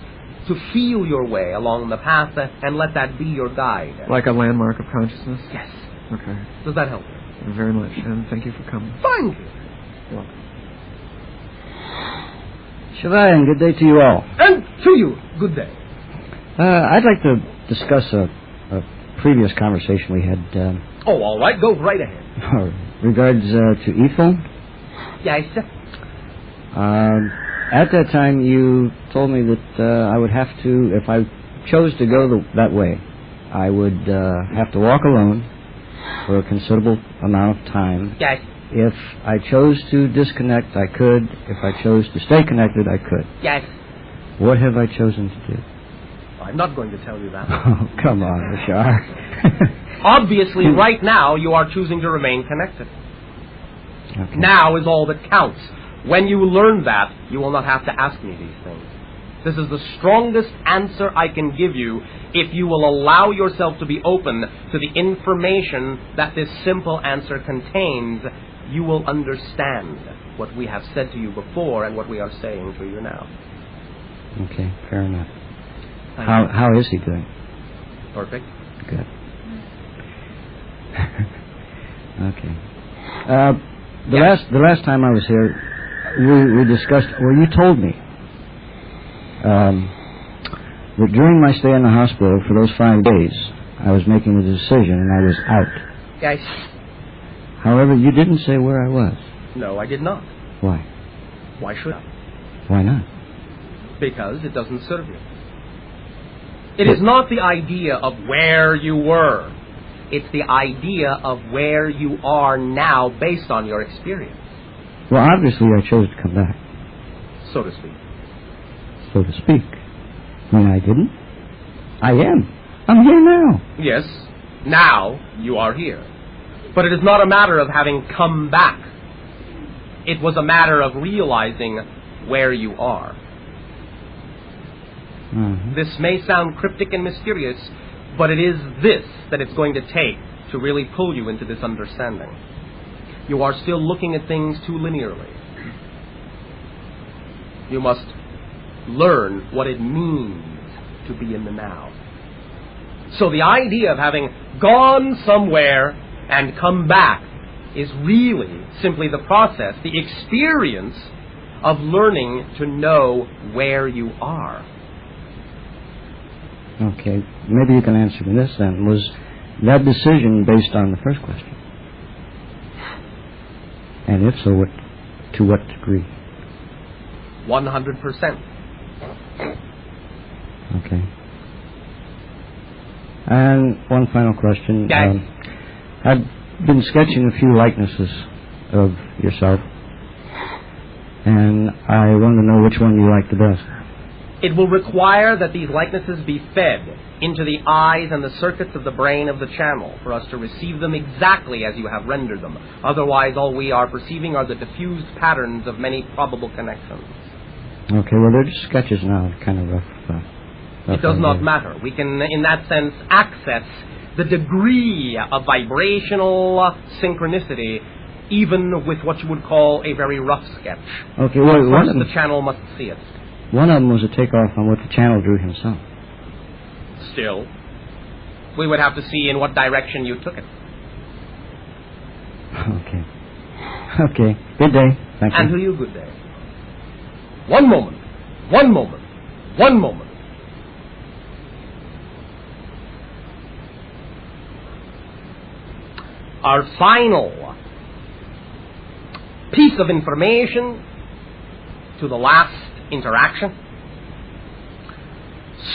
to feel your way along the path and let that be your guide. Like a landmark of consciousness? Yes. Okay. Does that help? Very much, and thank you for coming. Thank you. You're welcome. Shiva, and good day to you all. And to you, good day. I'd like to discuss a previous conversation we had. Oh, all right. Go right ahead. Regards to Ethel. Yes. At that time, you told me that I would have to, if I chose to go that way, I would have to walk alone for a considerable amount of time. Yes. If I chose to disconnect, I could. If I chose to stay connected, I could. Yes. What have I chosen to do? I'm not going to tell you that. Oh, come on, Bashar. Obviously, right now, you are choosing to remain connected. Okay. Now is all that counts. When you learn that, you will not have to ask me these things. This is the strongest answer I can give you if you will allow yourself to be open to the information that this simple answer contains. You will understand what we have said to you before and what we are saying to you now. Okay, fair enough. How is he doing? Perfect. Good. Okay. The last time I was here, we discussed. Well, you told me that during my stay in the hospital for those 5 days, I was making a decision and I was out. Yes. However, you didn't say where I was. No, I did not. Why? Why should I? Why not? Because it doesn't serve you. It is not the idea of where you were. It's the idea of where you are now based on your experience. Well, obviously I chose to come back. So to speak. So to speak. I mean, I didn't. I am. I'm here now. Yes, now you are here. But it is not a matter of having come back. It was a matter of realizing where you are. Mm-hmm. This may sound cryptic and mysterious, but it is this that it's going to take to really pull you into this understanding. You are still looking at things too linearly. You must learn what it means to be in the now. So the idea of having gone somewhere and come back is really simply the process, the experience of learning to know where you are. Okay, maybe you can answer me this then. Was that decision based on the first question? And if so, to what degree? 100%. Okay. And one final question. Yes. I've been sketching a few likenesses of yourself, and I want to know which one you like the best. It will require that these likenesses be fed into the eyes and the circuits of the brain of the channel for us to receive them exactly as you have rendered them. Otherwise, all we are perceiving are the diffused patterns of many probable connections. Okay, well, they're just sketches now, kind of rough. It does not matter. We can, in that sense, access the degree of vibrational synchronicity even with what you would call a very rough sketch. Okay, well, first the channel must see it. One of them was a takeoff on what the channel drew himself. Still, we would have to see in what direction you took it. Okay. Okay. Good day. Thank you. And to you, good day. One moment. One moment. One moment. Our final piece of information to the last interaction.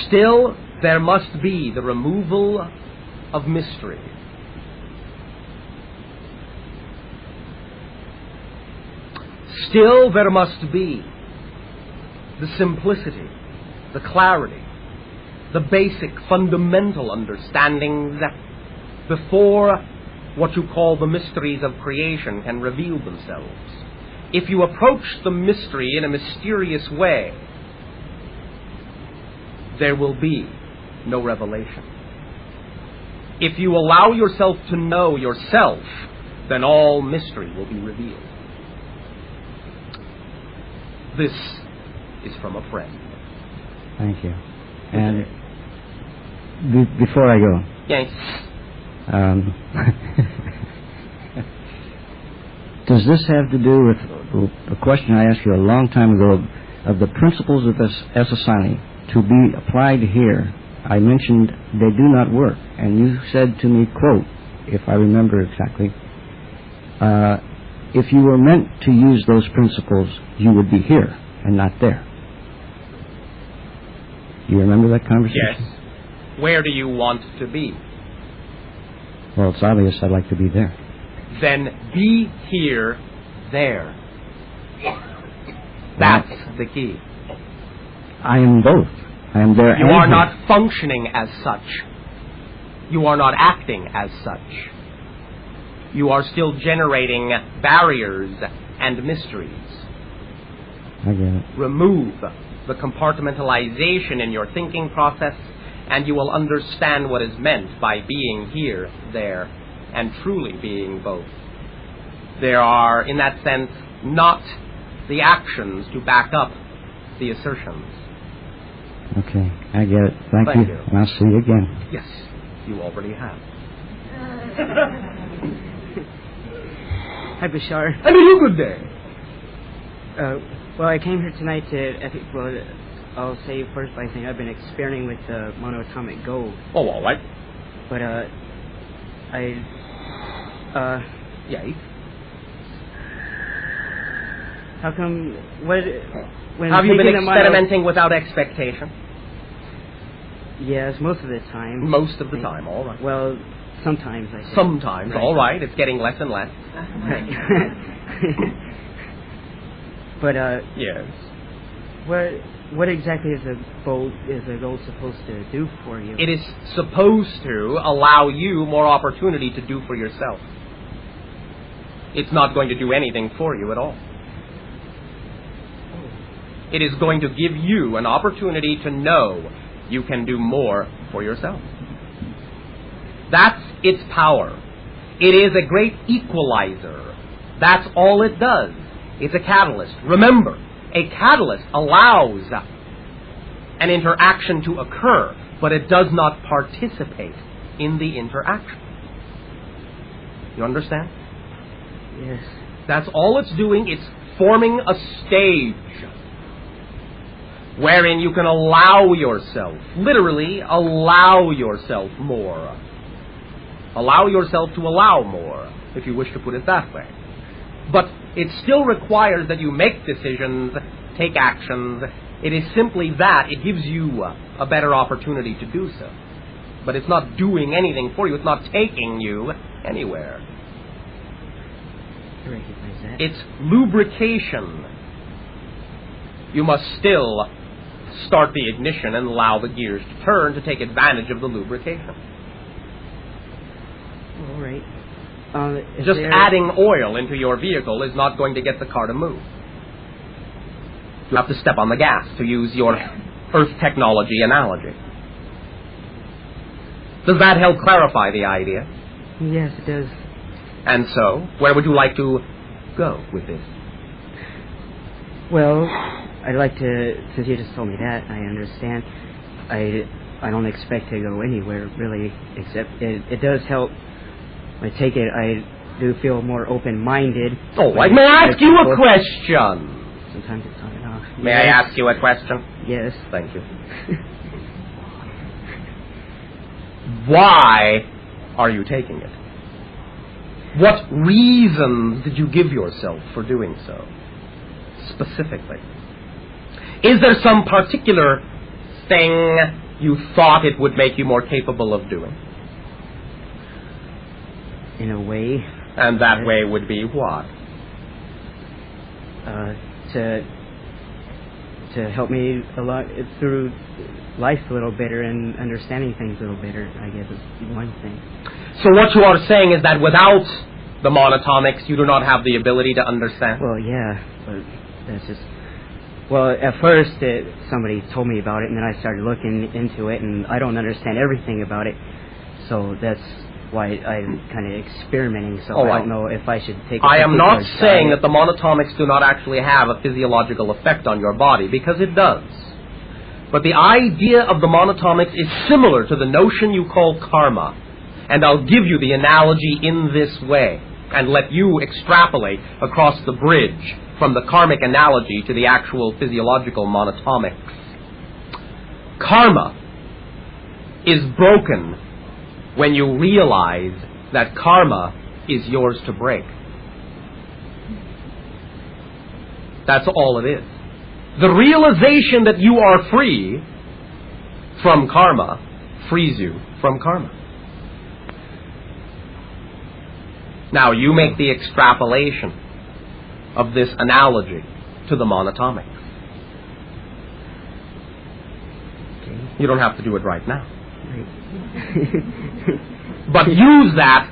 Still, there must be the removal of mystery. Still, there must be the simplicity, the clarity, the basic fundamental understandings before what you call the mysteries of creation can reveal themselves. If you approach the mystery in a mysterious way, there will be no revelation. If you allow yourself to know yourself, then all mystery will be revealed. This is from a friend. Thank you. And before I go... Yes. Does this have to do with a question I asked you a long time ago of the principles of Esasani to be applied here? I mentioned they do not work, and you said to me, quote, if I remember exactly, if you were meant to use those principles, you would be here and not there. You remember that conversation? Yes. Where do you want to be? Well, it's obvious I'd like to be there. Then be here, there. That's the key. I am both. I am there You and are here. not functioning as such. You are not acting as such. You are still generating barriers and mysteries. I get it. Remove the compartmentalization in your thinking process, and you will understand what is meant by being here, there, and truly being both. There are, in that sense, not the actions to back up the assertions. Okay, I get it. Thank you. you. And I'll see you again. Yes, you already have. Hi, Bashar. And a you good day. Well, I came here tonight to, I'll say first by saying I've been experimenting with the monoatomic gold. Oh, all right. But, Yes. How come, when Have you been taking the experimenting without expectation? Yes, most of the time. Most of the time, all right. Well, sometimes, I think. Sometimes, Right. all right. It's getting less and less. Right. But, Yes. what exactly is the gold supposed to do for you? It is supposed to allow you more opportunity to do for yourself. It's not going to do anything for you at all. It is going to give you an opportunity to know you can do more for yourself. That's its power. It is a great equalizer. That's all it does. It's a catalyst. Remember, a catalyst allows an interaction to occur, but it does not participate in the interaction. You understand? Yes. That's all it's doing. It's forming a stage wherein you can allow yourself, literally allow yourself more. Allow yourself to allow more, if you wish to put it that way. But it still requires that you make decisions, take actions. It is simply that. It gives you a better opportunity to do so. But it's not doing anything for you. It's not taking you anywhere. I recognize that. It's lubrication. You must still start the ignition and allow the gears to turn to take advantage of the lubrication. All right. Just adding oil into your vehicle is not going to get the car to move. You have to step on the gas, to use your Earth technology analogy. Does that help clarify the idea? Yes, it does. And so, where would you like to go with this? Well, I'd like to, since you just told me that, I understand. I don't expect to go anywhere, really, except it does help. I take it, I do feel more open-minded. Oh, may I ask you a question? Sometimes it's on and off. May I ask you a question? Yes. Thank you. Why are you taking it? What reasons did you give yourself for doing so, specifically? Is there some particular thing you thought it would make you more capable of doing? In a way. And that way would be what? To help me a lot through life a little better and understanding things a little better, I guess, is one thing. So what you are saying is that without the monatomics, you do not have the ability to understand? Well, yeah, but that's just... Well, at first, somebody told me about it, and then I started looking into it, and I don't understand everything about it, so that's why I'm kind of experimenting, so I don't know if I should take... I am not saying that the monatomics do not actually have a physiological effect on your body, because it does. But the idea of the monatomics is similar to the notion you call karma. And I'll give you the analogy in this way, and let you extrapolate across the bridge from the karmic analogy to the actual physiological monatomics. Karma is broken when you realize that karma is yours to break. That's all it is. The realization that you are free from karma frees you from karma. Now, you make the extrapolation of this analogy to the monatomics. Okay. You don't have to do it right now. But use that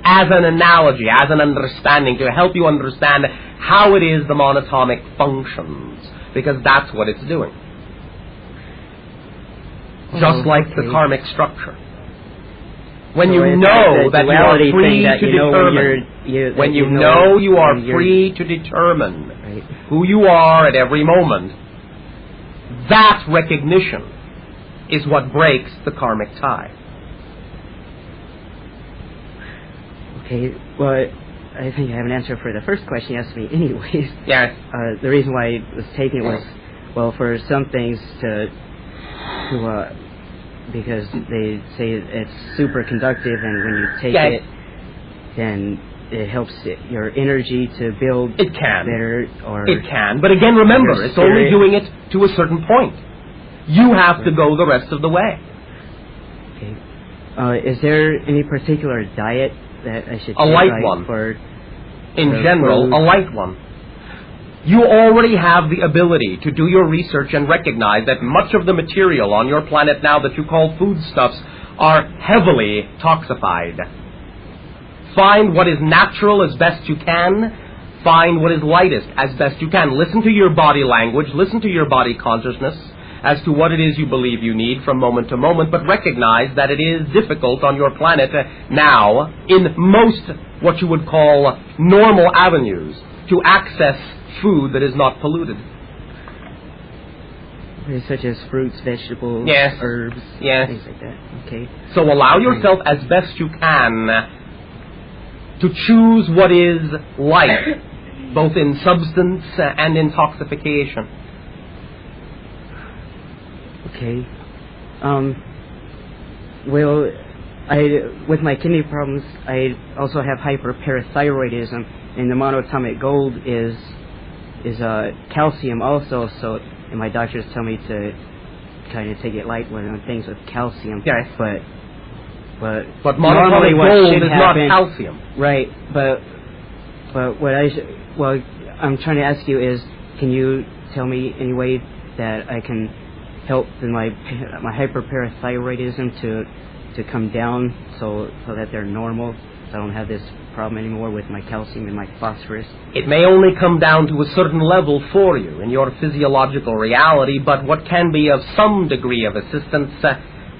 as an analogy, as an understanding, to help you understand how it is the monatomic functions, because that's what it's doing. Just like the karmic structure. When you know that you are free to determine, when you know you are free to determine who you are at every moment, that recognition is what breaks the karmic tie. Okay, well, I think I have an answer for the first question you asked me anyways. Yes. The reason why I was taking it was, well, for some things because they say it's super conductive, and when you take it, then it helps your energy to build better. Or it can, but again, remember, it's only doing it to a certain point. You have to go the rest of the way. Okay. Is there any particular diet that I should take? A light one. In general, a light one. You already have the ability to do your research and recognize that much of the material on your planet now that you call foodstuffs are heavily toxified. Find what is natural as best you can. Find what is lightest as best you can. Listen to your body language. Listen to your body consciousness as to what it is you believe you need from moment to moment, but recognize that it is difficult on your planet now, in most what you would call normal avenues, to access food that is not polluted. Such as fruits, vegetables, Yes. herbs, Yes. things like that. Okay. So allow yourself as best you can to choose what is light, both in substance and intoxication. Okay. Well, with my kidney problems, I also have hyperparathyroidism, and the monatomic gold is calcium also. So, and my doctors tell me to kind of take it light on things with calcium. Yes. But monatomic what gold should is happen, not calcium. Right. But what I'm trying to ask you is, can you tell me any way that I can help my hyperparathyroidism to come down so that they're normal, so I don't have this problem anymore with my calcium and my phosphorus? It may only come down to a certain level for you in your physiological reality, but what can be of some degree of assistance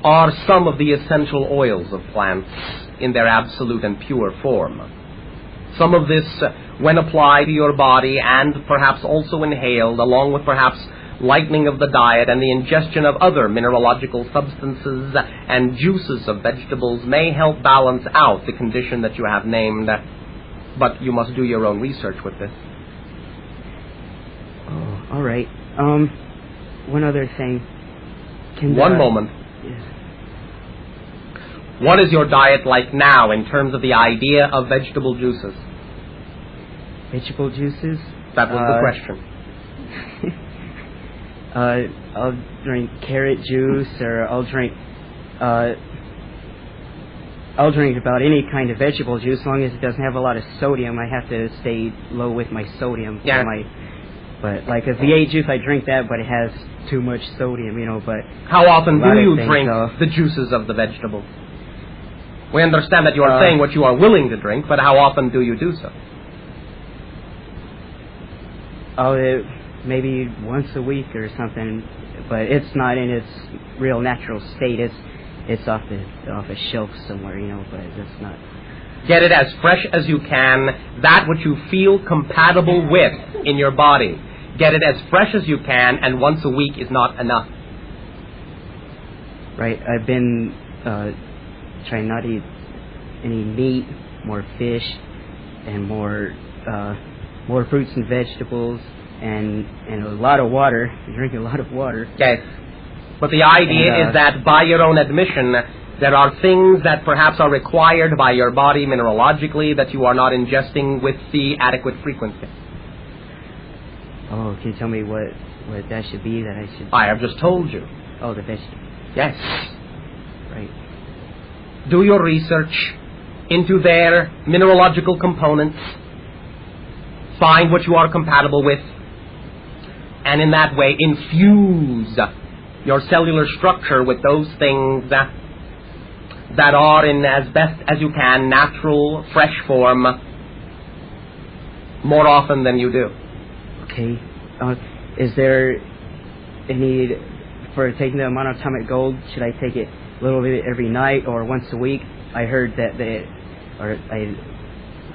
are some of the essential oils of plants in their absolute and pure form. Some of this, when applied to your body and perhaps also inhaled, along with perhaps lightening of the diet and the ingestion of other mineralogical substances and juices of vegetables, may help balance out the condition that you have named. But you must do your own research with this. Oh, all right. One other thing. One moment. Yes. What is your diet like now in terms of the idea of vegetable juices? Vegetable juices? That was the question. I'll drink carrot juice, or I'll drink about any kind of vegetable juice, as long as it doesn't have a lot of sodium. I have to stay low with my sodium. Yeah. But like a V8 juice, I drink that, but it has too much sodium, But how often do you things, drink the juices of the vegetable? We understand that you are saying what you are willing to drink, but how often do you do so? Maybe once a week or something, but it's not in its real natural state. It's off a shelf somewhere, but it's not. Get it as fresh as you can, that which you feel compatible with in your body. Get it as fresh as you can, and once a week is not enough. Right. I've been trying not to eat any meat, more fish, and more fruits and vegetables. And a lot of water, drink a lot of water. Yes. But the idea is that by your own admission, there are things that perhaps are required by your body mineralogically that you are not ingesting with the adequate frequency. Oh, can you tell me what that should be that I should... I have just told you. Oh, the vegetable. Yes. Right. Do your research into their mineralogical components. Find what you are compatible with. And in that way, infuse your cellular structure with those things that are in as best as you can natural, fresh form more often than you do. Okay. Is there any, for taking the monatomic gold, should I take it a little bit every night or once a week? I heard that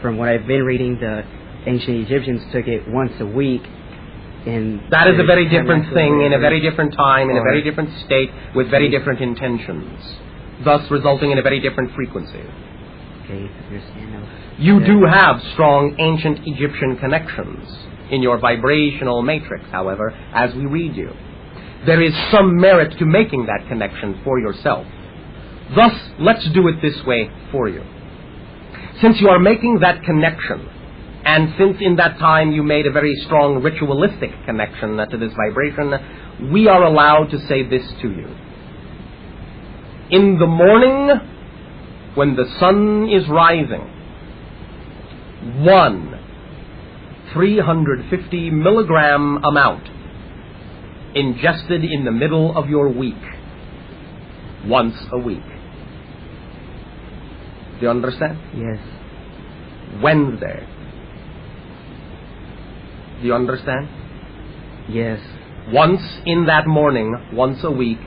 from what I've been reading, the ancient Egyptians took it once a week. That is a very different thing, in a very different time, in a very different state, with very different intentions, thus resulting in a very different frequency. Okay, I understand now. You do have strong ancient Egyptian connections in your vibrational matrix, however, as we read you. There is some merit to making that connection for yourself. Thus, let's do it this way for you. Since you are making that connection, and since in that time you made a very strong ritualistic connection to this vibration, we are allowed to say this to you. In the morning, when the sun is rising, 350 milligram amount ingested in the middle of your week, once a week. Do you understand? Yes. Wednesday. Do you understand? Yes. Once in that morning, once a week.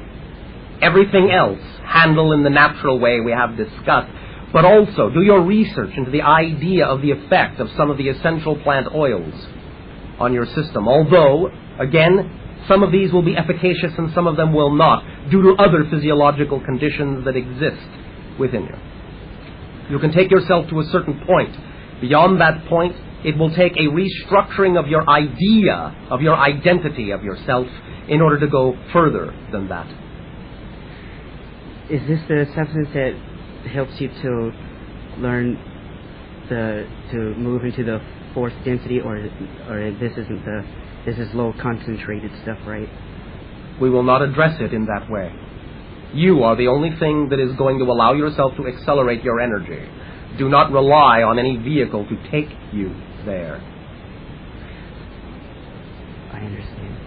Everything else, handle in the natural way we have discussed. But also, do your research into the idea of the effect of some of the essential plant oils on your system. Although, again, Some of these will be efficacious and some of them will not, due to other physiological conditions that exist within you. You can take yourself to a certain point. Beyond that point, it will take a restructuring of your idea, of your identity of yourself, in order to go further than that. Is this the substance that helps you to learn to move into the fourth density, or this isn't this is low concentrated stuff, right? We will not address it in that way. You are the only thing that is going to allow yourself to accelerate your energy. Do not rely on any vehicle to take you there. I understand.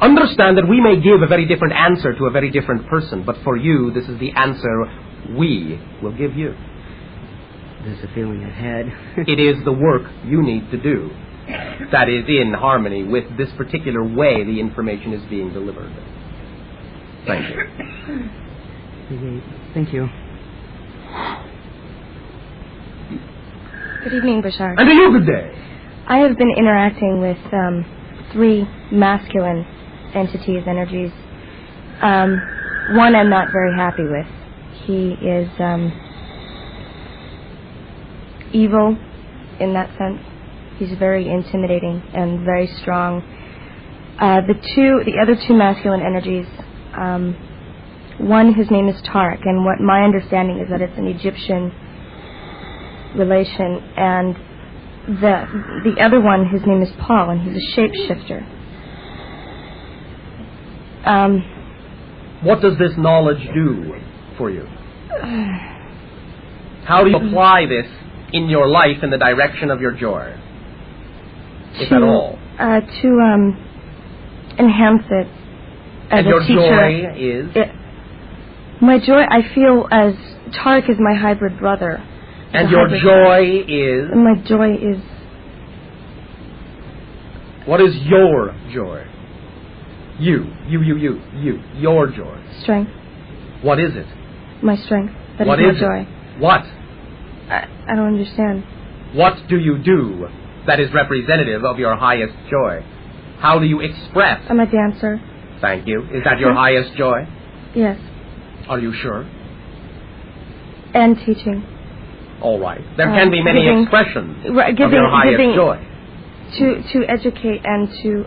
Understand that we may give a very different answer to a very different person, but for you, this is the answer we will give you. This is a feeling I've had. It is the work you need to do that is in harmony with this particular way the information is being delivered. Thank you. Thank you. Good evening, Bashar. And to you, good day. I have been interacting with 3 masculine entities, energies. One I'm not very happy with. He is evil in that sense. He's very intimidating and very strong. The other 2 masculine energies, one whose name is Tariq, and what my understanding is that it's an Egyptian relation, and the other one, his name is Paul, and he's a shapeshifter. What does this knowledge do for you? How do you apply this in your life in the direction of your joy, if at all? To enhance it as and a your teacher. joy is? My joy, I feel, as Tariq is my hybrid brother. And your joy is? My joy is... What is your joy? You. Your joy. Strength. What is it? My strength. That What is is my joy. it? What? I don't understand. What do you do that is representative of your highest joy? How do you express? I'm a dancer. Thank you. Is that your highest joy? Yes. Are you sure? And teaching. All right. There can be many expressions of your highest joy. To educate and to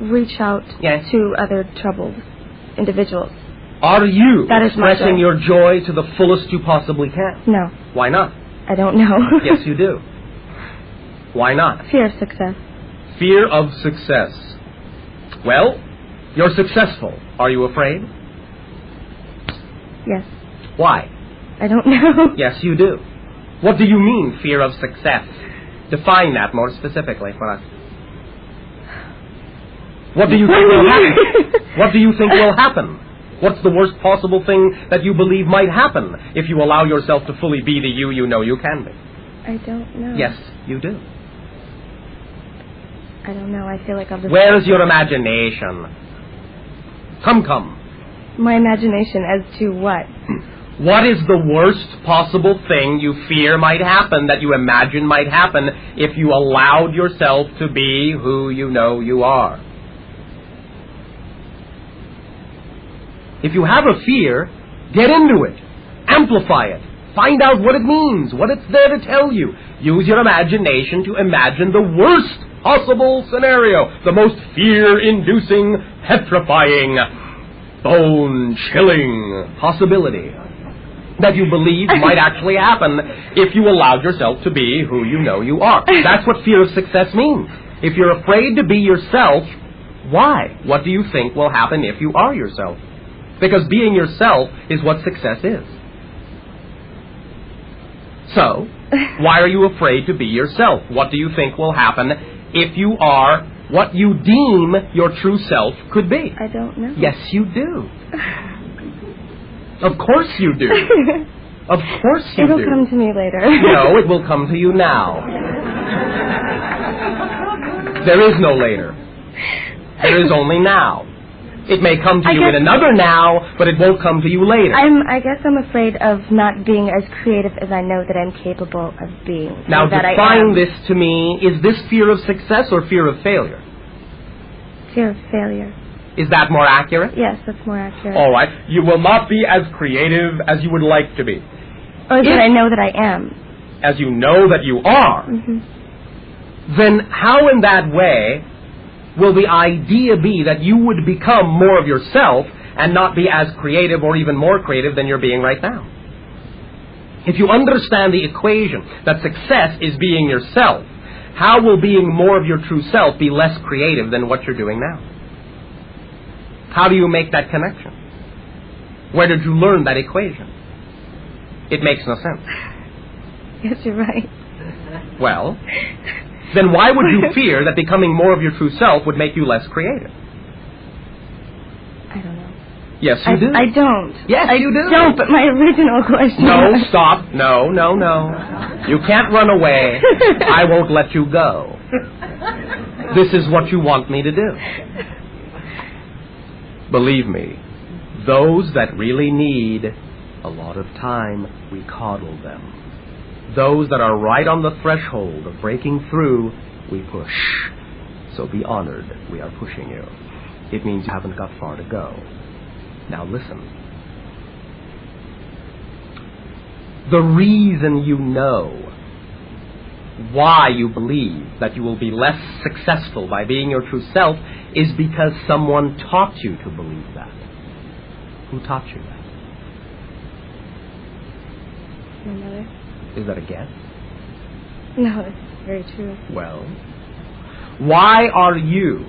reach out to other troubled individuals. Are you that expressing your joy to the fullest you possibly can? No. Why not? I don't know. Yes, you do. Why not? Fear of success. Fear of success. Well, you're successful. Are you afraid? Yes. Why? I don't know. Yes, you do. What do you mean, fear of success? Define that more specifically for us. What do you think will happen? What do you think will happen? What's the worst possible thing that you believe might happen if you allow yourself to fully be the you know you can be? I don't know. Yes, you do. I don't know. I feel like I'll just... Where's your imagination? Come. My imagination as to what? What is the worst possible thing you fear might happen, that you imagine might happen, if you allowed yourself to be who you know you are? If you have a fear, get into it. Amplify it. Find out what it means, what it's there to tell you. Use your imagination to imagine the worst possible scenario, the most fear-inducing, petrifying, bone-chilling possibility that you believe might actually happen if you allowed yourself to be who you know you are. That's what fear of success means. If you're afraid to be yourself, why? What do you think will happen if you are yourself? Because being yourself is what success is. So, why are you afraid to be yourself? What do you think will happen if you are what you deem your true self could be? I don't know. Yes, you do. Of course you do. Of course you do. It'll come to me later. No, it will come to you now. There is no later. There is only now. It may come to you in another now, but it won't come to you later. I guess I'm afraid of not being as creative as I know that I'm capable of being. Now, define this to me. Is this fear of success or fear of failure? Fear of failure. Is that more accurate? Yes, that's more accurate. All right. You will not be as creative as you would like to be. Or that I know that I am. As you know that you are. Mm-hmm. Then how in that way will the idea be that you would become more of yourself and not be as creative or even more creative than you're being right now? If you understand the equation that success is being yourself, how will being more of your true self be less creative than what you're doing now? How do you make that connection? Where did you learn that equation? It makes no sense. Yes, you're right. Well, then why would you fear that becoming more of your true self would make you less creative? I don't know. Yes, you do. I don't. Yes, you do. I don't, but my original question... No, stop. No. You can't run away. I won't let you go. This is what you want me to do. Believe me, those that really need a lot of time, we coddle them. Those that are right on the threshold of breaking through, we push. So be honored, we are pushing you. It means you haven't got far to go. Now listen. The reason you know why you believe that you will be less successful by being your true self is because someone taught you to believe that. Who taught you that? My mother. Is that a guess? No, it's very true. Well, why are you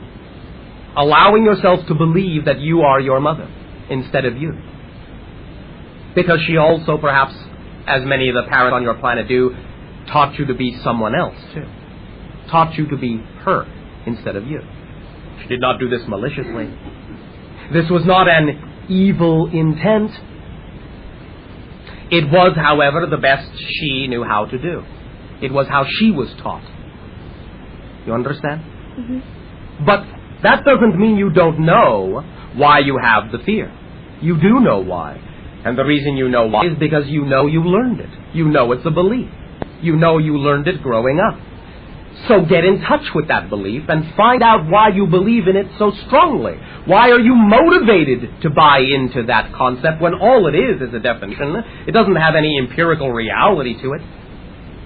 allowing yourself to believe that you are your mother instead of you? Because she also, perhaps, as many of the parents on your planet do, taught you to be someone else, too. Taught you to be her instead of you. She did not do this maliciously. This was not an evil intent. It was, however, the best she knew how to do. It was how she was taught. You understand? Mm-hmm. But that doesn't mean you don't know why you have the fear. You do know why. And the reason you know why is because you know you learned it. You know it's a belief. You know you learned it growing up. So get in touch with that belief and find out why you believe in it so strongly. Why are you motivated to buy into that concept when all it is a definition? It doesn't have any empirical reality to it.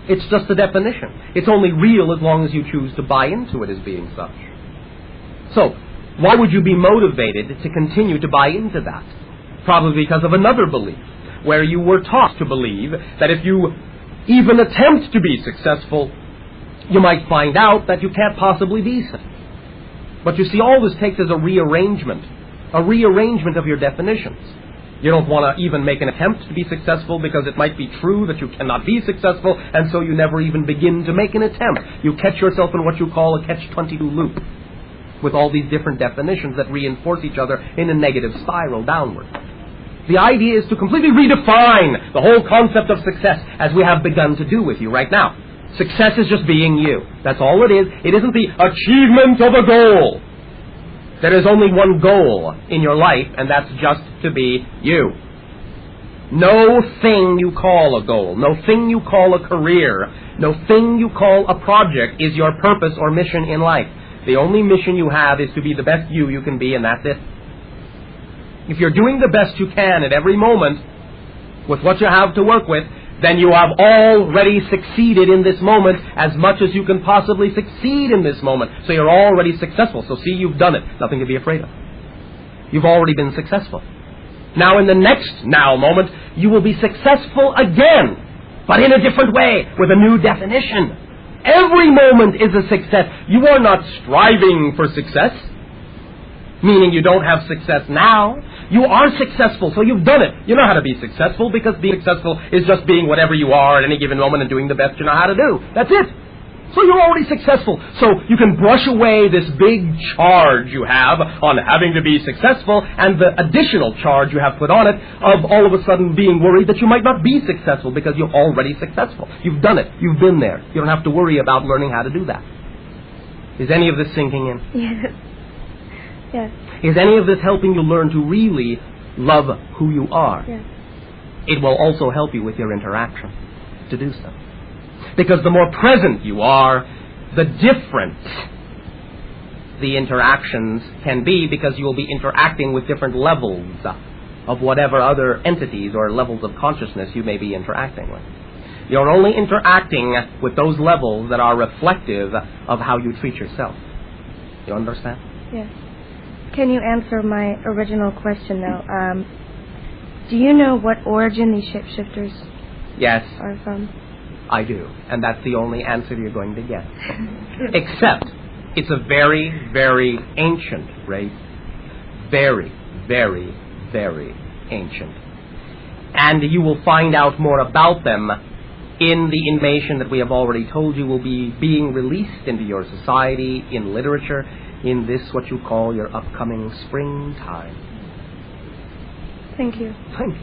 It's just a definition. It's only real as long as you choose to buy into it as being such. So, why would you be motivated to continue to buy into that? Probably because of another belief, where you were taught to believe that if you even attempt to be successful, you might find out that you can't possibly be so. But you see, all this takes is a rearrangement of your definitions. You don't want to even make an attempt to be successful because it might be true that you cannot be successful, and so you never even begin to make an attempt. You catch yourself in what you call a catch-22 loop, with all these different definitions that reinforce each other in a negative spiral downward. The idea is to completely redefine the whole concept of success as we have begun to do with you right now. Success is just being you. That's all it is. It isn't the achievement of a goal. There is only one goal in your life, and that's just to be you. No thing you call a goal, no thing you call a career, no thing you call a project is your purpose or mission in life. The only mission you have is to be the best you can be, and that's it. If you're doing the best you can at every moment with what you have to work with, then you have already succeeded in this moment as much as you can possibly succeed in this moment. So you're already successful. So see, you've done it. Nothing to be afraid of. You've already been successful. Now in the next now moment, you will be successful again, but in a different way, with a new definition. Every moment is a success. You are not striving for success, meaning you don't have success now. You are successful, so you've done it. You know how to be successful, because being successful is just being whatever you are at any given moment and doing the best you know how to do. That's it. So you're already successful. So you can brush away this big charge you have on having to be successful and the additional charge you have put on it of all of a sudden being worried that you might not be successful because you're already successful. You've done it. You've been there. You don't have to worry about learning how to do that. Is any of this sinking in? Yes. Yes. Is any of this helping you learn to really love who you are? Yes. It will also help you with your interaction to do so. Because the more present you are, the difference the interactions can be, because you will be interacting with different levels of whatever other entities or levels of consciousness you may be interacting with. You're only interacting with those levels that are reflective of how you treat yourself. You understand? Yes. Can you answer my original question, though? Do you know what origin these shapeshifters Yes, are from? I do. And that's the only answer you're going to get. Except, it's a very, very ancient race. Very, very, very ancient. And you will find out more about them in the information that we have already told you will be being released into your society, in literature, in this, what you call your upcoming springtime. Thank you. Thank you.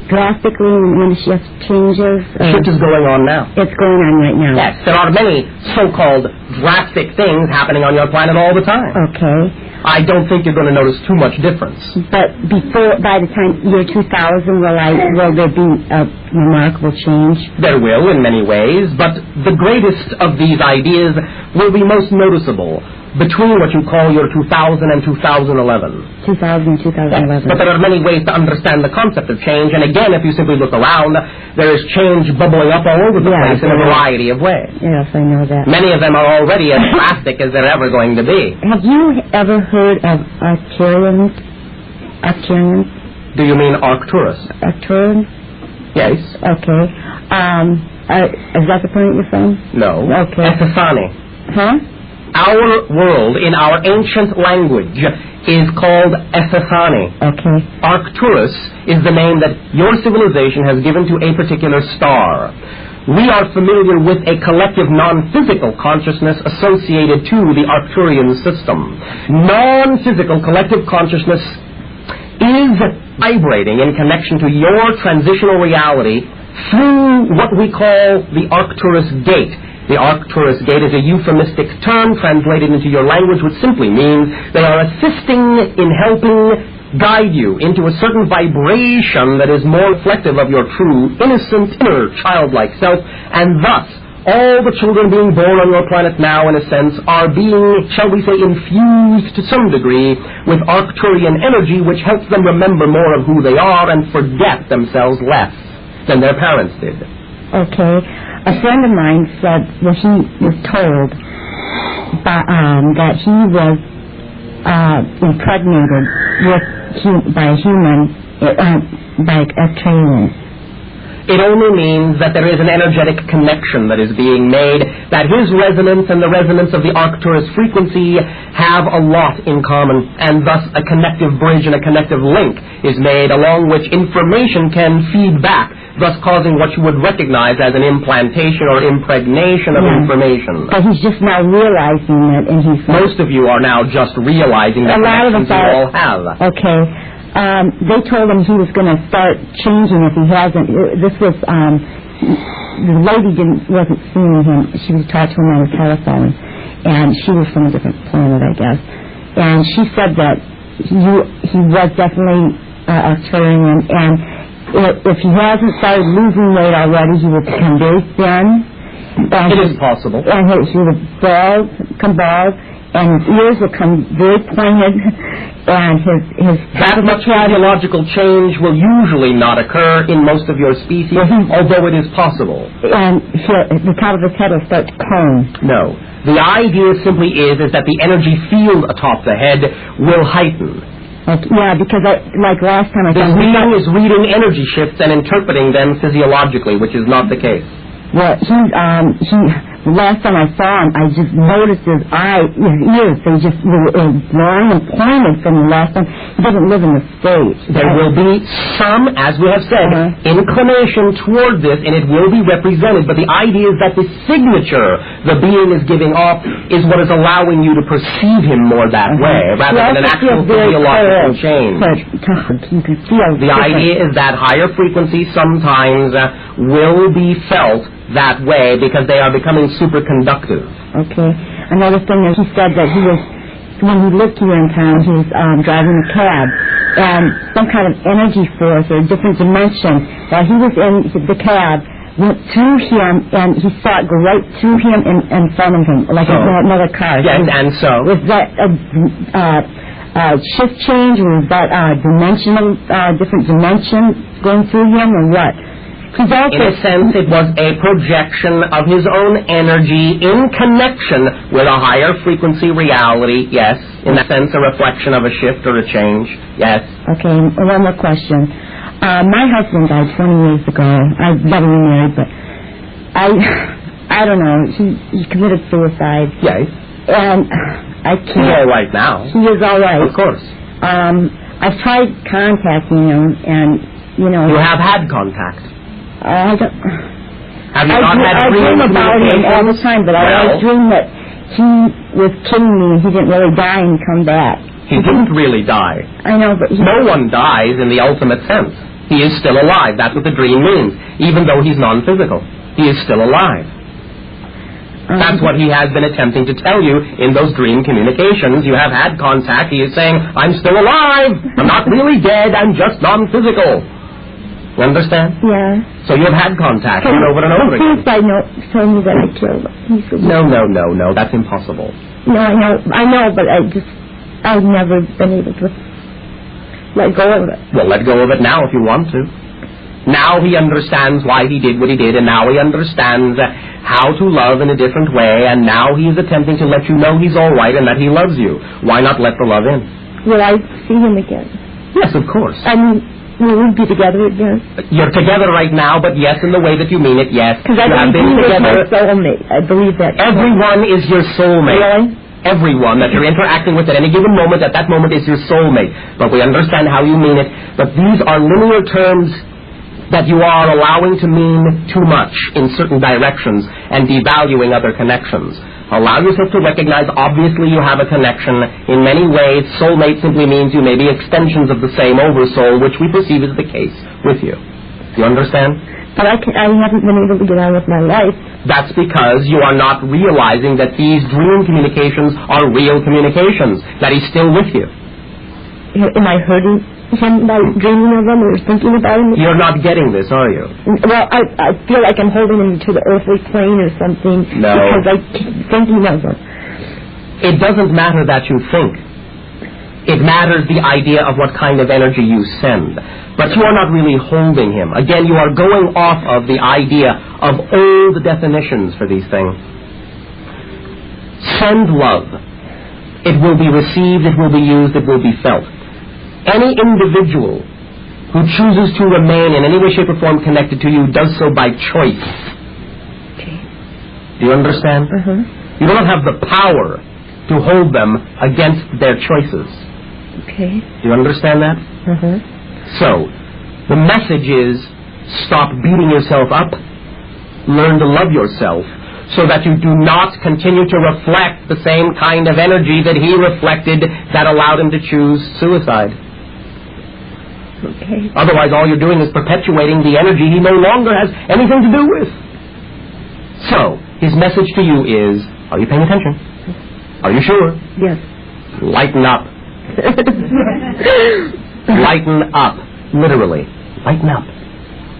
Drastically when the shift changes? Shift is going on now. It's going on right now. Yes, there are many so-called drastic things happening on your planet all the time. Okay. I don't think you're going to notice too much difference. But by the time year 2000, will there be a remarkable change? There will, in many ways, but the greatest of these ideas will be most noticeable between what you call your 2000 and 2011. 2000 and 2011. Yes, but there are many ways to understand the concept of change, and again, if you simply look around, there is change bubbling up all over the place in a variety of ways. Yes, I know that. Many of them are already as drastic as they're ever going to be. Have you ever heard of Arcturians? Arcturians? Do you mean Arcturus? Arcturians? Yes. Okay. Is that the planet you're from? No. Okay. Epifani. Huh? Our world, in our ancient language, is called Epifani. Okay. Arcturus is the name that your civilization has given to a particular star. We are familiar with a collective non-physical consciousness associated to the Arcturian system. Non-physical collective consciousness is vibrating in connection to your transitional reality through what we call the Arcturus gate. The Arcturus gate is a euphemistic term translated into your language, which simply means they are assisting in helping guide you into a certain vibration that is more reflective of your true, innocent, inner, childlike self, and thus all the children being born on your planet now, in a sense, are being, shall we say, infused to some degree with Arcturian energy, which helps them remember more of who they are and forget themselves less than their parents did. Okay. A friend of mine said that he was told that he was impregnated by a human, by a training. It only means that there is an energetic connection that is being made, that his resonance and the resonance of the Arcturus frequency have a lot in common, and thus a connective bridge and a connective link is made along which information can feed back, thus causing what you would recognize as an implantation or impregnation of information. But he's just now realizing it, and he's... Most of you are now just realizing the connections you all have. Okay. They told him he was going to start changing if he hasn't. This was, the lady wasn't seeing him. She was talking to him on the telephone, and she was from a different planet, I guess. And she said that he was definitely Arcturian, and if he hasn't started losing weight already, he will become very thin. It is possible. And he will become bald, and his ears will come very pointed, and his that much physiological change will usually not occur in most of your species, although it is possible. And the top of his head will start to cone. No. The idea simply is that the energy field atop the head will heighten. Okay, yeah, because like last time I thought... The being is reading energy shifts and interpreting them physiologically, which is not the case. Well, The last time I saw him, I just noticed his ears, they just were long and pointed from the last time. He doesn't live in the States. There will be some, as we have said, inclination toward this, and it will be represented, but the idea is that the signature the being is giving off is what is allowing you to perceive him more that way, rather than an actual physiological change. You can feel the idea is that higher frequencies sometimes will be felt that way because they are becoming superconductive. Okay. Another thing is he said that when he lived here in town, he was driving a cab, and some kind of energy force or a different dimension, while he was in the cab, went through him, and he saw it go right through him and in front of him, like another car. Yes, and so? Was that a shift change, or was that dimensional, different dimension going through him, or what? In a sense, it was a projection of his own energy in connection with a higher frequency reality, yes. In that sense, a reflection of a shift or a change, yes. Okay, one more question. My husband died 20 years ago. I've never remarried, but I don't know. He committed suicide. Yes. And I can't. He's all right now. He is all right. Of course. I've tried contacting him, and, you know. You have had contact. I don't. Have you not had dream about him all the time, but I always dream that he was killing me and he didn't really die and come back. He didn't really die. I know, but no one dies in the ultimate sense. He is still alive. That's what the dream means. Even though he's non-physical, he is still alive. That's what he has been attempting to tell you in those dream communications. You have had contact. He is saying, I'm still alive. I'm not really dead. I'm just non-physical. You understand? Yeah. So you've had contact over and over again. I know, told me that I killed him. No. That's impossible. No, I know, but I've never been able to let go of it. Well, let go of it now if you want to. Now he understands why he did what he did, and now he understands how to love in a different way, and now he is attempting to let you know he's all right and that he loves you. Why not let the love in? Will I see him again? Yes, of course. I mean, will we be together again? You're together right now, but yes, in the way that you mean it, yes. Because I believe he's my soulmate. I believe that. Everyone is your soulmate. Really? Everyone that you're interacting with at any given moment, at that moment, is your soulmate. But we understand how you mean it. But these are linear terms that you are allowing to mean too much in certain directions and devaluing other connections. Allow yourself to recognize, obviously you have a connection. In many ways, soulmate simply means you may be extensions of the same oversoul, which we perceive is the case with you. You understand? But I haven't been able to get on with my life. That's because you are not realizing that these dream communications are real communications, that he's still with you. Am I hurting him by dreaming of him or thinking about him? You're not getting this, are you? Well, I feel like I'm holding him to the earthly plane or something. No. Because I keep thinking of him. It doesn't matter that you think. It matters the idea of what kind of energy you send. But you are not really holding him. Again, you are going off of the idea of old definitions for these things. Send love. It will be received, it will be used, it will be felt. Any individual who chooses to remain in any way, shape, or form connected to you does so by choice. Okay. Do you understand? You don't have the power to hold them against their choices. Okay. Do you understand that? So, the message is, stop beating yourself up, learn to love yourself, so that you do not continue to reflect the same kind of energy that he reflected that allowed him to choose suicide. Okay. Otherwise, all you're doing is perpetuating the energy he no longer has anything to do with. So, his message to you is, are you paying attention? Are you sure? Yes. Lighten up. Lighten up. Literally. Lighten up.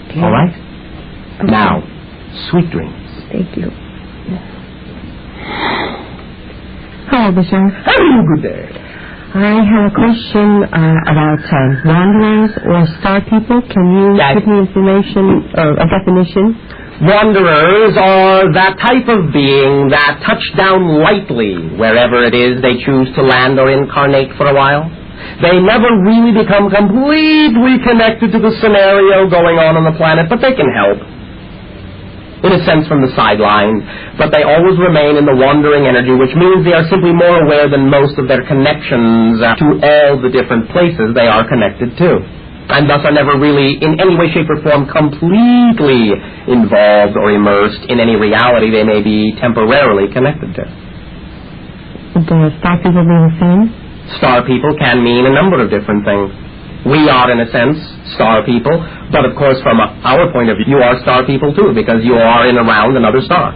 Okay. All right? Okay. Now, sweet dreams. Thank you. Hello, Bashar. Hello, good day. I have a question about wanderers or star people. Can you give me information or a definition? Wanderers are that type of being that touch down lightly wherever it is they choose to land or incarnate for a while. They never really become completely connected to the scenario going on the planet, but they can help. in a sense from the sidelines, but they always remain in the wandering energy, which means they are simply more aware than most of their connections to all the different places they are connected to, and thus are never really, in any way, shape, or form, completely involved or immersed in any reality they may be temporarily connected to. Do star people mean the same? Star people can mean a number of different things. We are, in a sense, star people, but of course, from our point of view, you are star people too, because you are in around another star.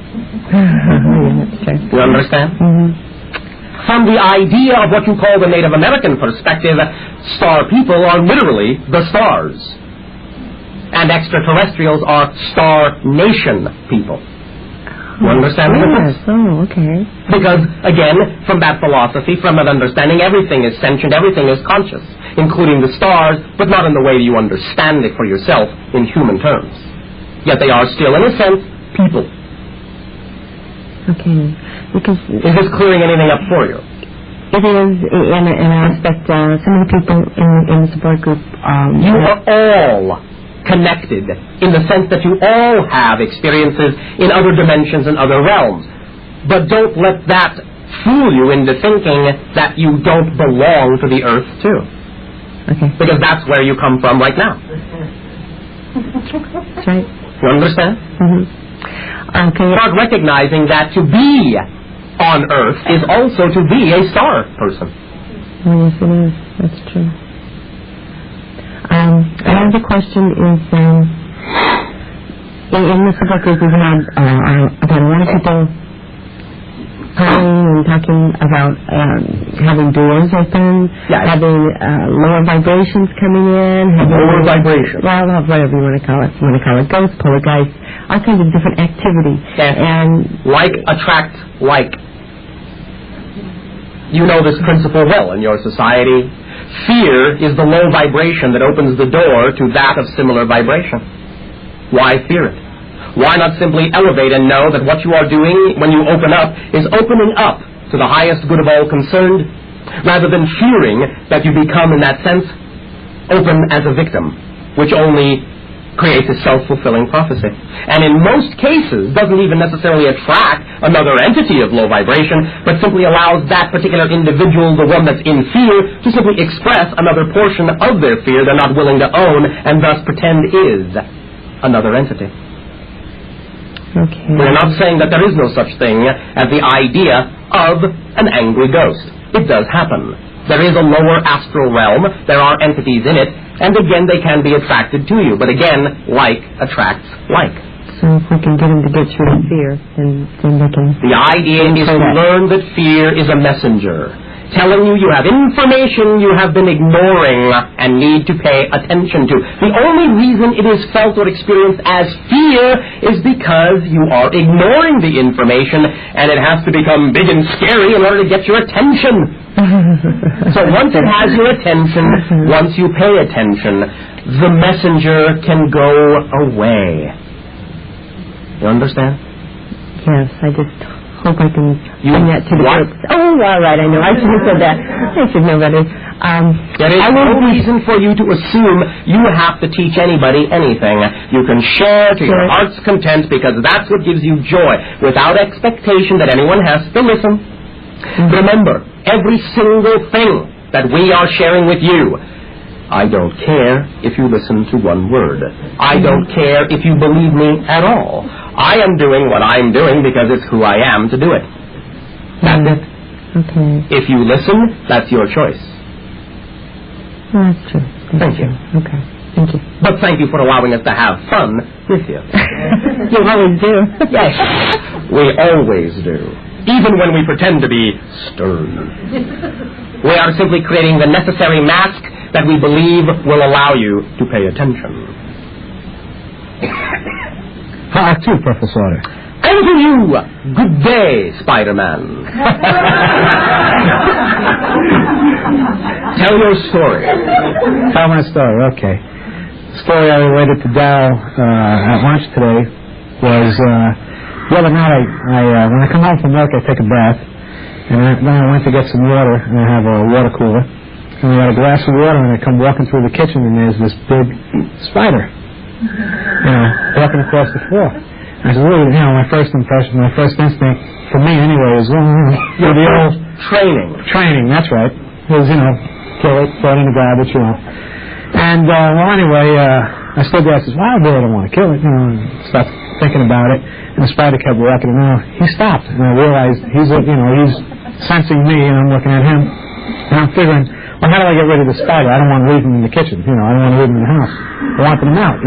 You understand? Mm-hmm. From the idea of what you call the Native American perspective, star people are literally the stars. And extraterrestrials are star nation people. You understand the difference? Yes, oh, okay. Because, again, from that philosophy, from that understanding, everything is sentient, everything is conscious, including the stars, but not in the way you understand it for yourself in human terms. Yet they are still, in a sense, people. Okay. Because is this clearing anything up for you? It is, in an aspect, some of the people in the support group... you are all connected in the sense that you all have experiences in other dimensions and other realms. But don't let that fool you into thinking that you don't belong to the earth too. Okay. Because that's where you come from right now. That's right. You understand? Mm-hmm. Okay. Start recognizing that to be on earth is also to be a star person. Yes, it is. That's true. Another question is, in the support group we've had a lot of people calling and talking about having doors open, having lower vibrations coming in, having lower vibrations. Well, whatever you want to call it. You want to call it ghosts, poltergeists, all kinds of different activity. And like attract like. You know this principle well in your society. Fear is the low vibration that opens the door to that of similar vibration. Why fear it? Why not simply elevate and know that what you are doing when you open up is opening up to the highest good of all concerned, rather than fearing that you become, in that sense, open as a victim, which only creates a self-fulfilling prophecy. And in most cases, doesn't even necessarily attract another entity of low vibration, but simply allows that particular individual, the one that's in fear, to simply express another portion of their fear they're not willing to own, and thus pretend is another entity. Okay. We're not saying that there is no such thing as the idea of an angry ghost. It does happen. There is a lower astral realm. There are entities in it. And again, they can be attracted to you. But again, like attracts like. So if we can get them to get through the fear, then they can... The idea is to learn that fear is a messenger, telling you have information you have been ignoring and need to pay attention to. The only reason it is felt or experienced as fear is because you are ignoring the information, and it has to become big and scary in order to get your attention. So once it has your attention, once you pay attention, the messenger can go away. You understand? Yes, I just hope I can bring that to the group. Oh, all right, I know. I should have said that. I should know better. There is no reason for you to assume you have to teach anybody anything. You can share to your heart's content, because that's what gives you joy, without expectation that anyone has to listen. Remember, every single thing that we are sharing with you, I don't care if you listen to one word. I don't care if you believe me at all. I am doing what I'm doing because it's who I am to do it. That's it. Okay. If you listen, that's your choice. Well, that's true. Thank you. Okay. Thank you. But thank you for allowing us to have fun with you. You always do. Yes, we always do. Even when we pretend to be stern. We are simply creating the necessary mask that we believe will allow you to pay attention. To Professor. And to you, good day, Spider-Man. Tell your story. Tell my story, okay. The story I related to Dal at lunch today was the other night, I when I come home from work, I take a bath, and then I went to get some water, and I have a water cooler, and I got a glass of water, and I come walking through the kitchen, and there's this big spider, walking across the floor. I said, well, my first impression, my first instinct, for me anyway, is, the old... Training, that's right. It was, kill it, throw it in the garbage, And, anyway, I stood there, I said, well, I really don't want to kill it, and started thinking about it, and the spider kept walking, and he stopped, and I realized he's sensing me, and I'm looking at him, and I'm figuring, well, how do I get rid of the spider? I don't want to leave him in the kitchen, I don't want to leave him in the house. I want them out,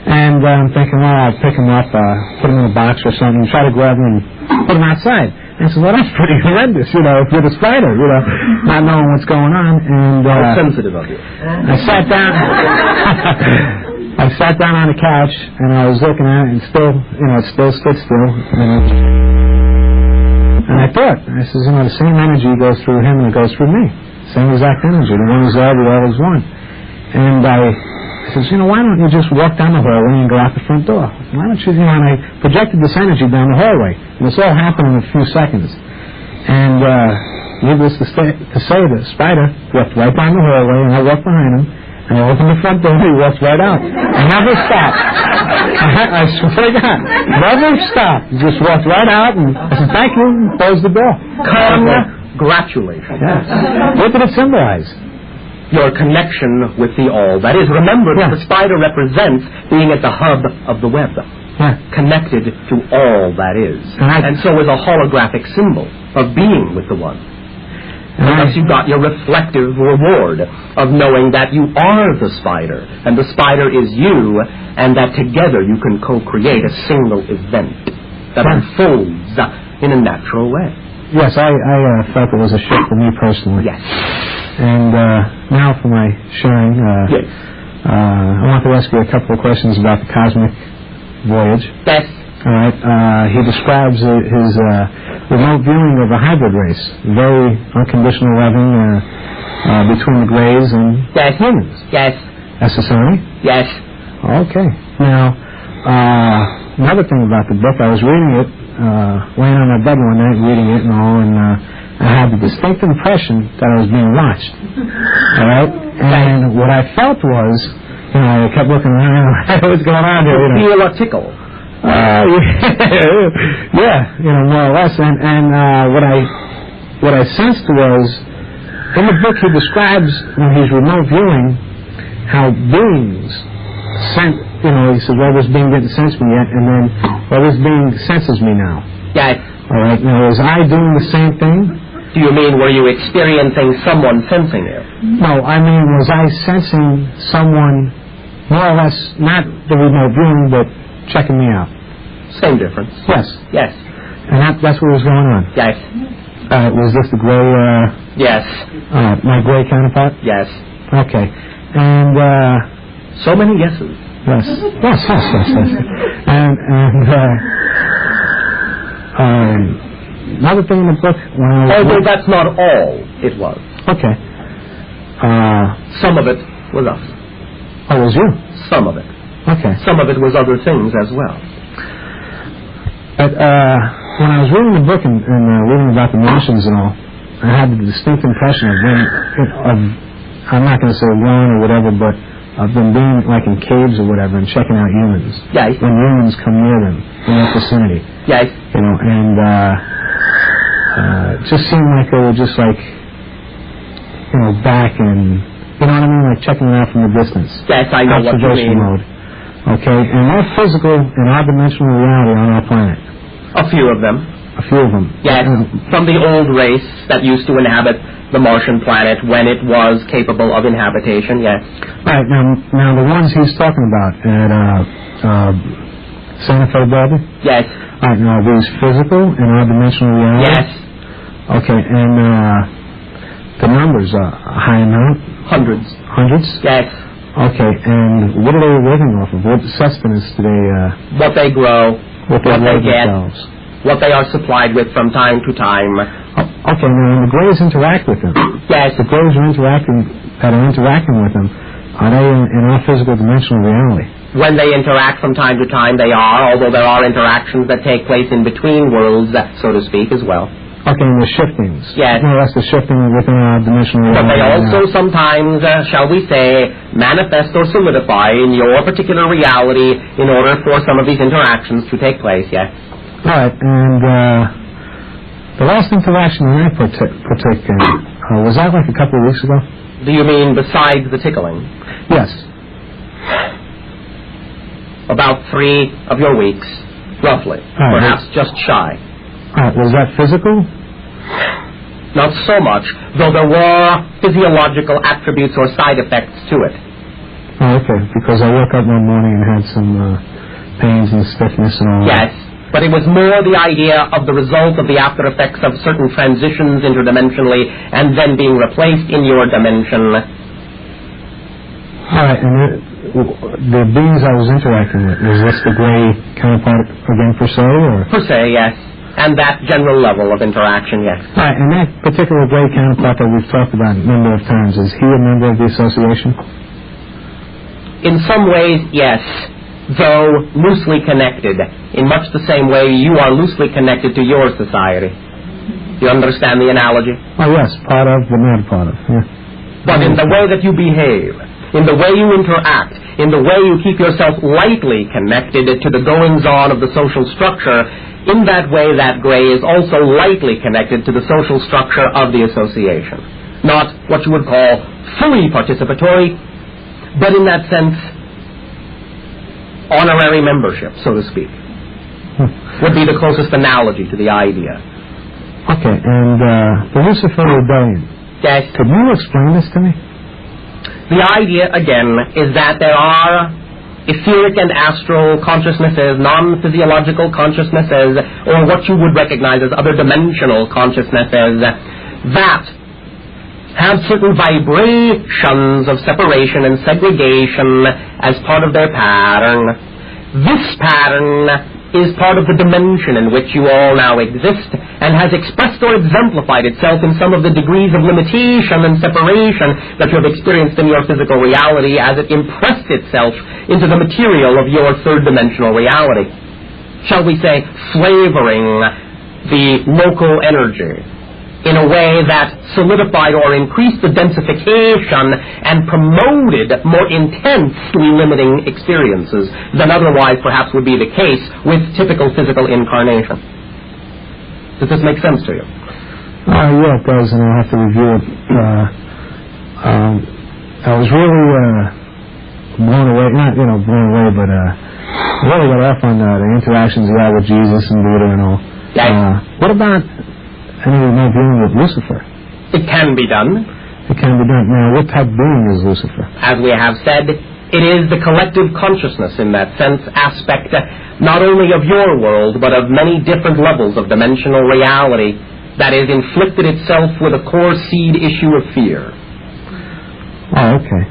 And I'm thinking, well, I'll pick him up, put him in a box or something, and try to grab him and put him outside. And I said, well, that's pretty horrendous, with a spider, not knowing what's going on. And how sensitive of you. I sat down. I sat down on the couch, and I was looking at it, and still, it still stood still. And I thought, I said, the same energy goes through him and it goes through me. Same exact energy. The one is all, the all is one. And I says, why don't you just walk down the hallway and go out the front door? Why don't you, and I projected this energy down the hallway. And this all happened in a few seconds. And needless to say, the spider walked right down the hallway, and I walked behind him, and I opened the front door, and he walked right out. I never stopped. I swear to God, never stopped. He just walked right out, and I said, thank you, and closed the door. Congratulations. Yes. What did it symbolize? Your connection with the all. That is, remember that the spider represents being at the hub of the web. Connected to all that is. And so is a holographic symbol of being with the one. And thus you got your reflective reward of knowing that you are the spider, and the spider is you, and that together you can co-create a single event that unfolds in a natural way. Yes, I felt it was a shift for me personally. Yes. And now for my sharing, I want to ask you a couple of questions about the cosmic voyage. Yes. All right. He describes his remote viewing of a hybrid race, very unconditional loving between the Greys and humans. Yes. Essasani? Yes. Okay. Now, another thing about the book, I was reading it, laying on my bed one night, reading it and all, and I had the distinct impression that I was being watched. All right? And what I felt was, I kept looking around, what's going on here? Feel a tickle. Yeah, more or less. And what I sensed was, in the book he describes, when he's remote viewing, how beings sense, he says, well, this being didn't sense me yet, and then, well, this being senses me now. Yes. All right, now, was I doing the same thing? Do you mean, were you experiencing someone sensing you? No, I mean, was I sensing someone, more or less, not the remote viewing, but checking me out? Same difference. Yes. Yes. And that's what was going on? Yes. Was this the gray... Yes. My gray counterpart? Yes. Okay. And... so many yeses. Yes. And another thing in the book... Although that's not all it was. Okay. Some of it was us. Oh, it was you? Some of it. Okay. Some of it was other things as well. But when I was reading the book and reading about the Martians and all, I had the distinct impression of them, I'm not going to say one or whatever, but of them being like in caves or whatever and checking out humans. Yes. When humans come near them in their vicinity. Yes. And it just seemed like they were just like, back and, what I mean, like checking it out from a distance. Yes, I know what you mean. Mode. Okay, and they're physical in our dimensional reality on our planet. A few of them. A few of them. Yes, from the old race that used to inhabit the Martian planet when it was capable of inhabitation, yes. Right, now the ones he's talking about at Santa Fe Barbie? Yes. All right, now are these physical in our dimensional reality? Yes. Okay, and the numbers are a high amount? Hundreds. Hundreds? Yes. Okay, and what are they living off of? What sustenance do they... what they grow, what they get, themselves. What they are supplied with from time to time. Okay, now when the Greys interact with them, yes, the Greys that are interacting with them, are they in our physical dimensional reality? When they interact from time to time, they are, although there are interactions that take place in between worlds, so to speak, as well. Okay, and the shiftings. Yes. No, that's the shifting within our dimensional reality. But they also sometimes, shall we say, manifest or solidify in your particular reality in order for some of these interactions to take place, yes. All right, and the last interaction that I partook in, was that like a couple of weeks ago? Do you mean besides the tickling? Yes. About 3 of your weeks, roughly. Right. Perhaps just shy. All right, was that physical? Not so much, though there were physiological attributes or side effects to it. Oh, okay, because I woke up one morning and had some pains and stiffness and all Yes, but it was more the idea of the result of the after effects of certain transitions interdimensionally and then being replaced in your dimension. All right, and the beings I was interacting with, was this the gray counterpart again per se, or? Per se, yes. And that general level of interaction, yes. All right, and that particular gray counterpart that we've talked about a number of times, is he a member of the association? In some ways, yes, though loosely connected, in much the same way you are loosely connected to your society. Do you understand the analogy? Oh, yes, part of, but not part of, yeah. But in the way that you behave, in the way you interact, in the way you keep yourself lightly connected to the goings-on of the social structure, in that way that gray is also lightly connected to the social structure of the association. Not what you would call fully participatory, but in that sense, honorary membership, so to speak, would be the closest analogy to the idea. Okay, and the Lucifer Rebellion. Yes. Could you explain this to me? The idea, again, is that there are etheric and astral consciousnesses, non-physiological consciousnesses, or what you would recognize as other dimensional consciousnesses, that have certain vibrations of separation and segregation as part of their pattern. This pattern is part of the dimension in which you all now exist and has expressed or exemplified itself in some of the degrees of limitation and separation that you have experienced in your physical reality as it impressed itself into the material of your third-dimensional reality. Shall we say, flavoring the local energy in a way that solidified or increased the densification and promoted more intensely limiting experiences than otherwise perhaps would be the case with typical physical incarnation. Does this make sense to you? Yeah, it does, and I'll have to review it. I was really blown away, not, blown away, but really got off on the interactions you had with Jesus and Buddha and all. Yes. What about anyone dealing with Lucifer? It can be done. It can be done. Now, what type of being is Lucifer? As we have said, it is the collective consciousness in that sense aspect, not only of your world, but of many different levels of dimensional reality that is inflicted itself with a core seed issue of fear. Oh, okay.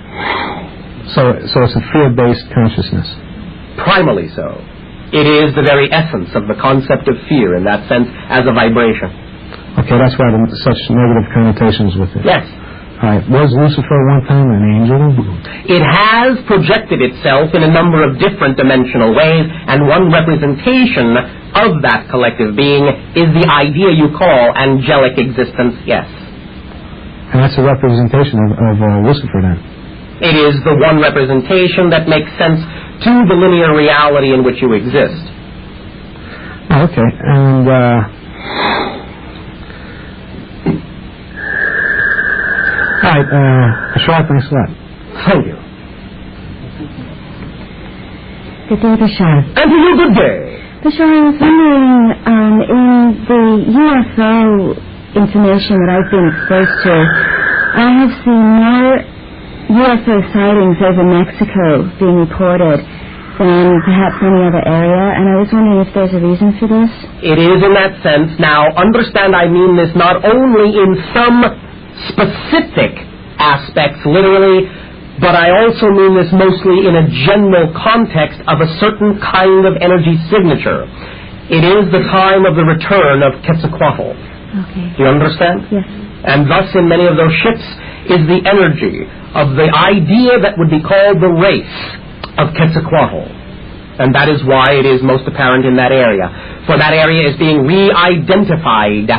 So it's a fear-based consciousness. Primally so. It is the very essence of the concept of fear in that sense as a vibration. Okay, that's why there's such negative connotations with it. Yes. All right. Was Lucifer one time an angel? It has projected itself in a number of different dimensional ways, and one representation of that collective being is the idea you call angelic existence, yes. And that's a representation of Lucifer then? It is the one representation that makes sense to the linear reality in which you exist. Oh, okay. And, all right, Bashar, thanks a lot. Thank you. Good day, Bashar. And to you, good day. Bashar, I was wondering, in the UFO information that I've been exposed to, I have seen more UFO sightings over Mexico being reported than perhaps any other area, and I was wondering if there's a reason for this. It is in that sense. Now, understand I mean this not only in some specific aspects, literally, but I also mean this mostly in a general context of a certain kind of energy signature. It is the time of the return of Quetzalcoatl. Okay. Do you understand? Yes. And thus in many of those ships is the energy of the idea that would be called the race of Quetzalcoatl. And that is why it is most apparent in that area. For that area is being re-identified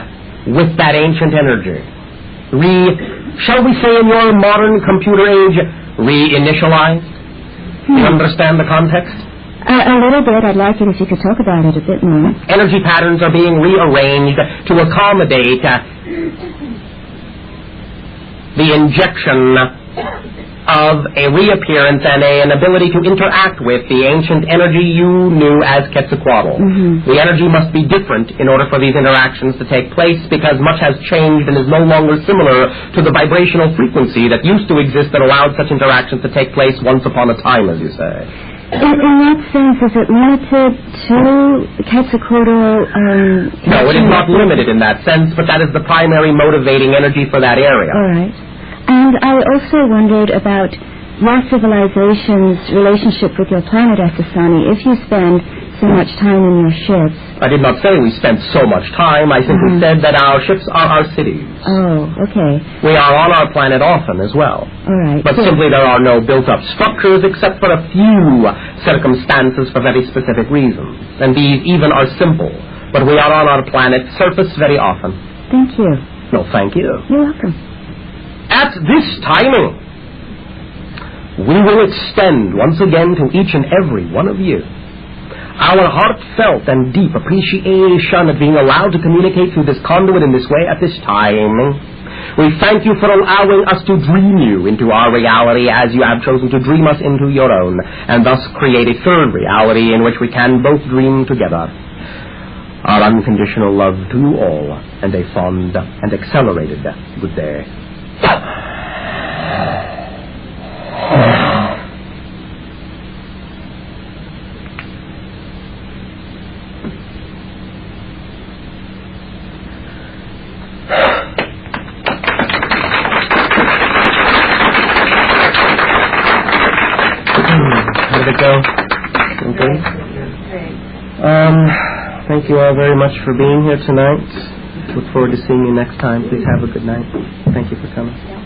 with that ancient energy. Shall we say in your modern computer age, reinitialized? You understand the context? A little bit. I'd like it if you could talk about it a bit more. Energy patterns are being rearranged to accommodate the injection of a reappearance and an ability to interact with the ancient energy you knew as Quetzalcoatl. The energy must be different in order for these interactions to take place because much has changed and is no longer similar to the vibrational frequency that used to exist that allowed such interactions to take place once upon a time, as you say. In that sense, is it limited to Quetzalcoatl? No, it is not limited in that sense, but that is the primary motivating energy for that area. All right. And I also wondered about your civilization's relationship with your planet, Ethasani. If you spend so much time in your ships... I did not say we spent so much time. I simply said that our ships are our cities. Oh, okay. We are on our planet often as well. All right. But simply there are no built-up structures except for a few circumstances for very specific reasons. And these even are simple. But we are on our planet's surface very often. Thank you. No, thank you. You're welcome. At this timing, we will extend once again to each and every one of you our heartfelt and deep appreciation at being allowed to communicate through this conduit in this way at this time. We thank you for allowing us to dream you into our reality as you have chosen to dream us into your own, and thus create a third reality in which we can both dream together. Our unconditional love to you all, and a fond and accelerated good day. How did it go? Okay. Thank you all very much for being here tonight. Look forward to seeing you next time. Please have a good night. Thank you for coming.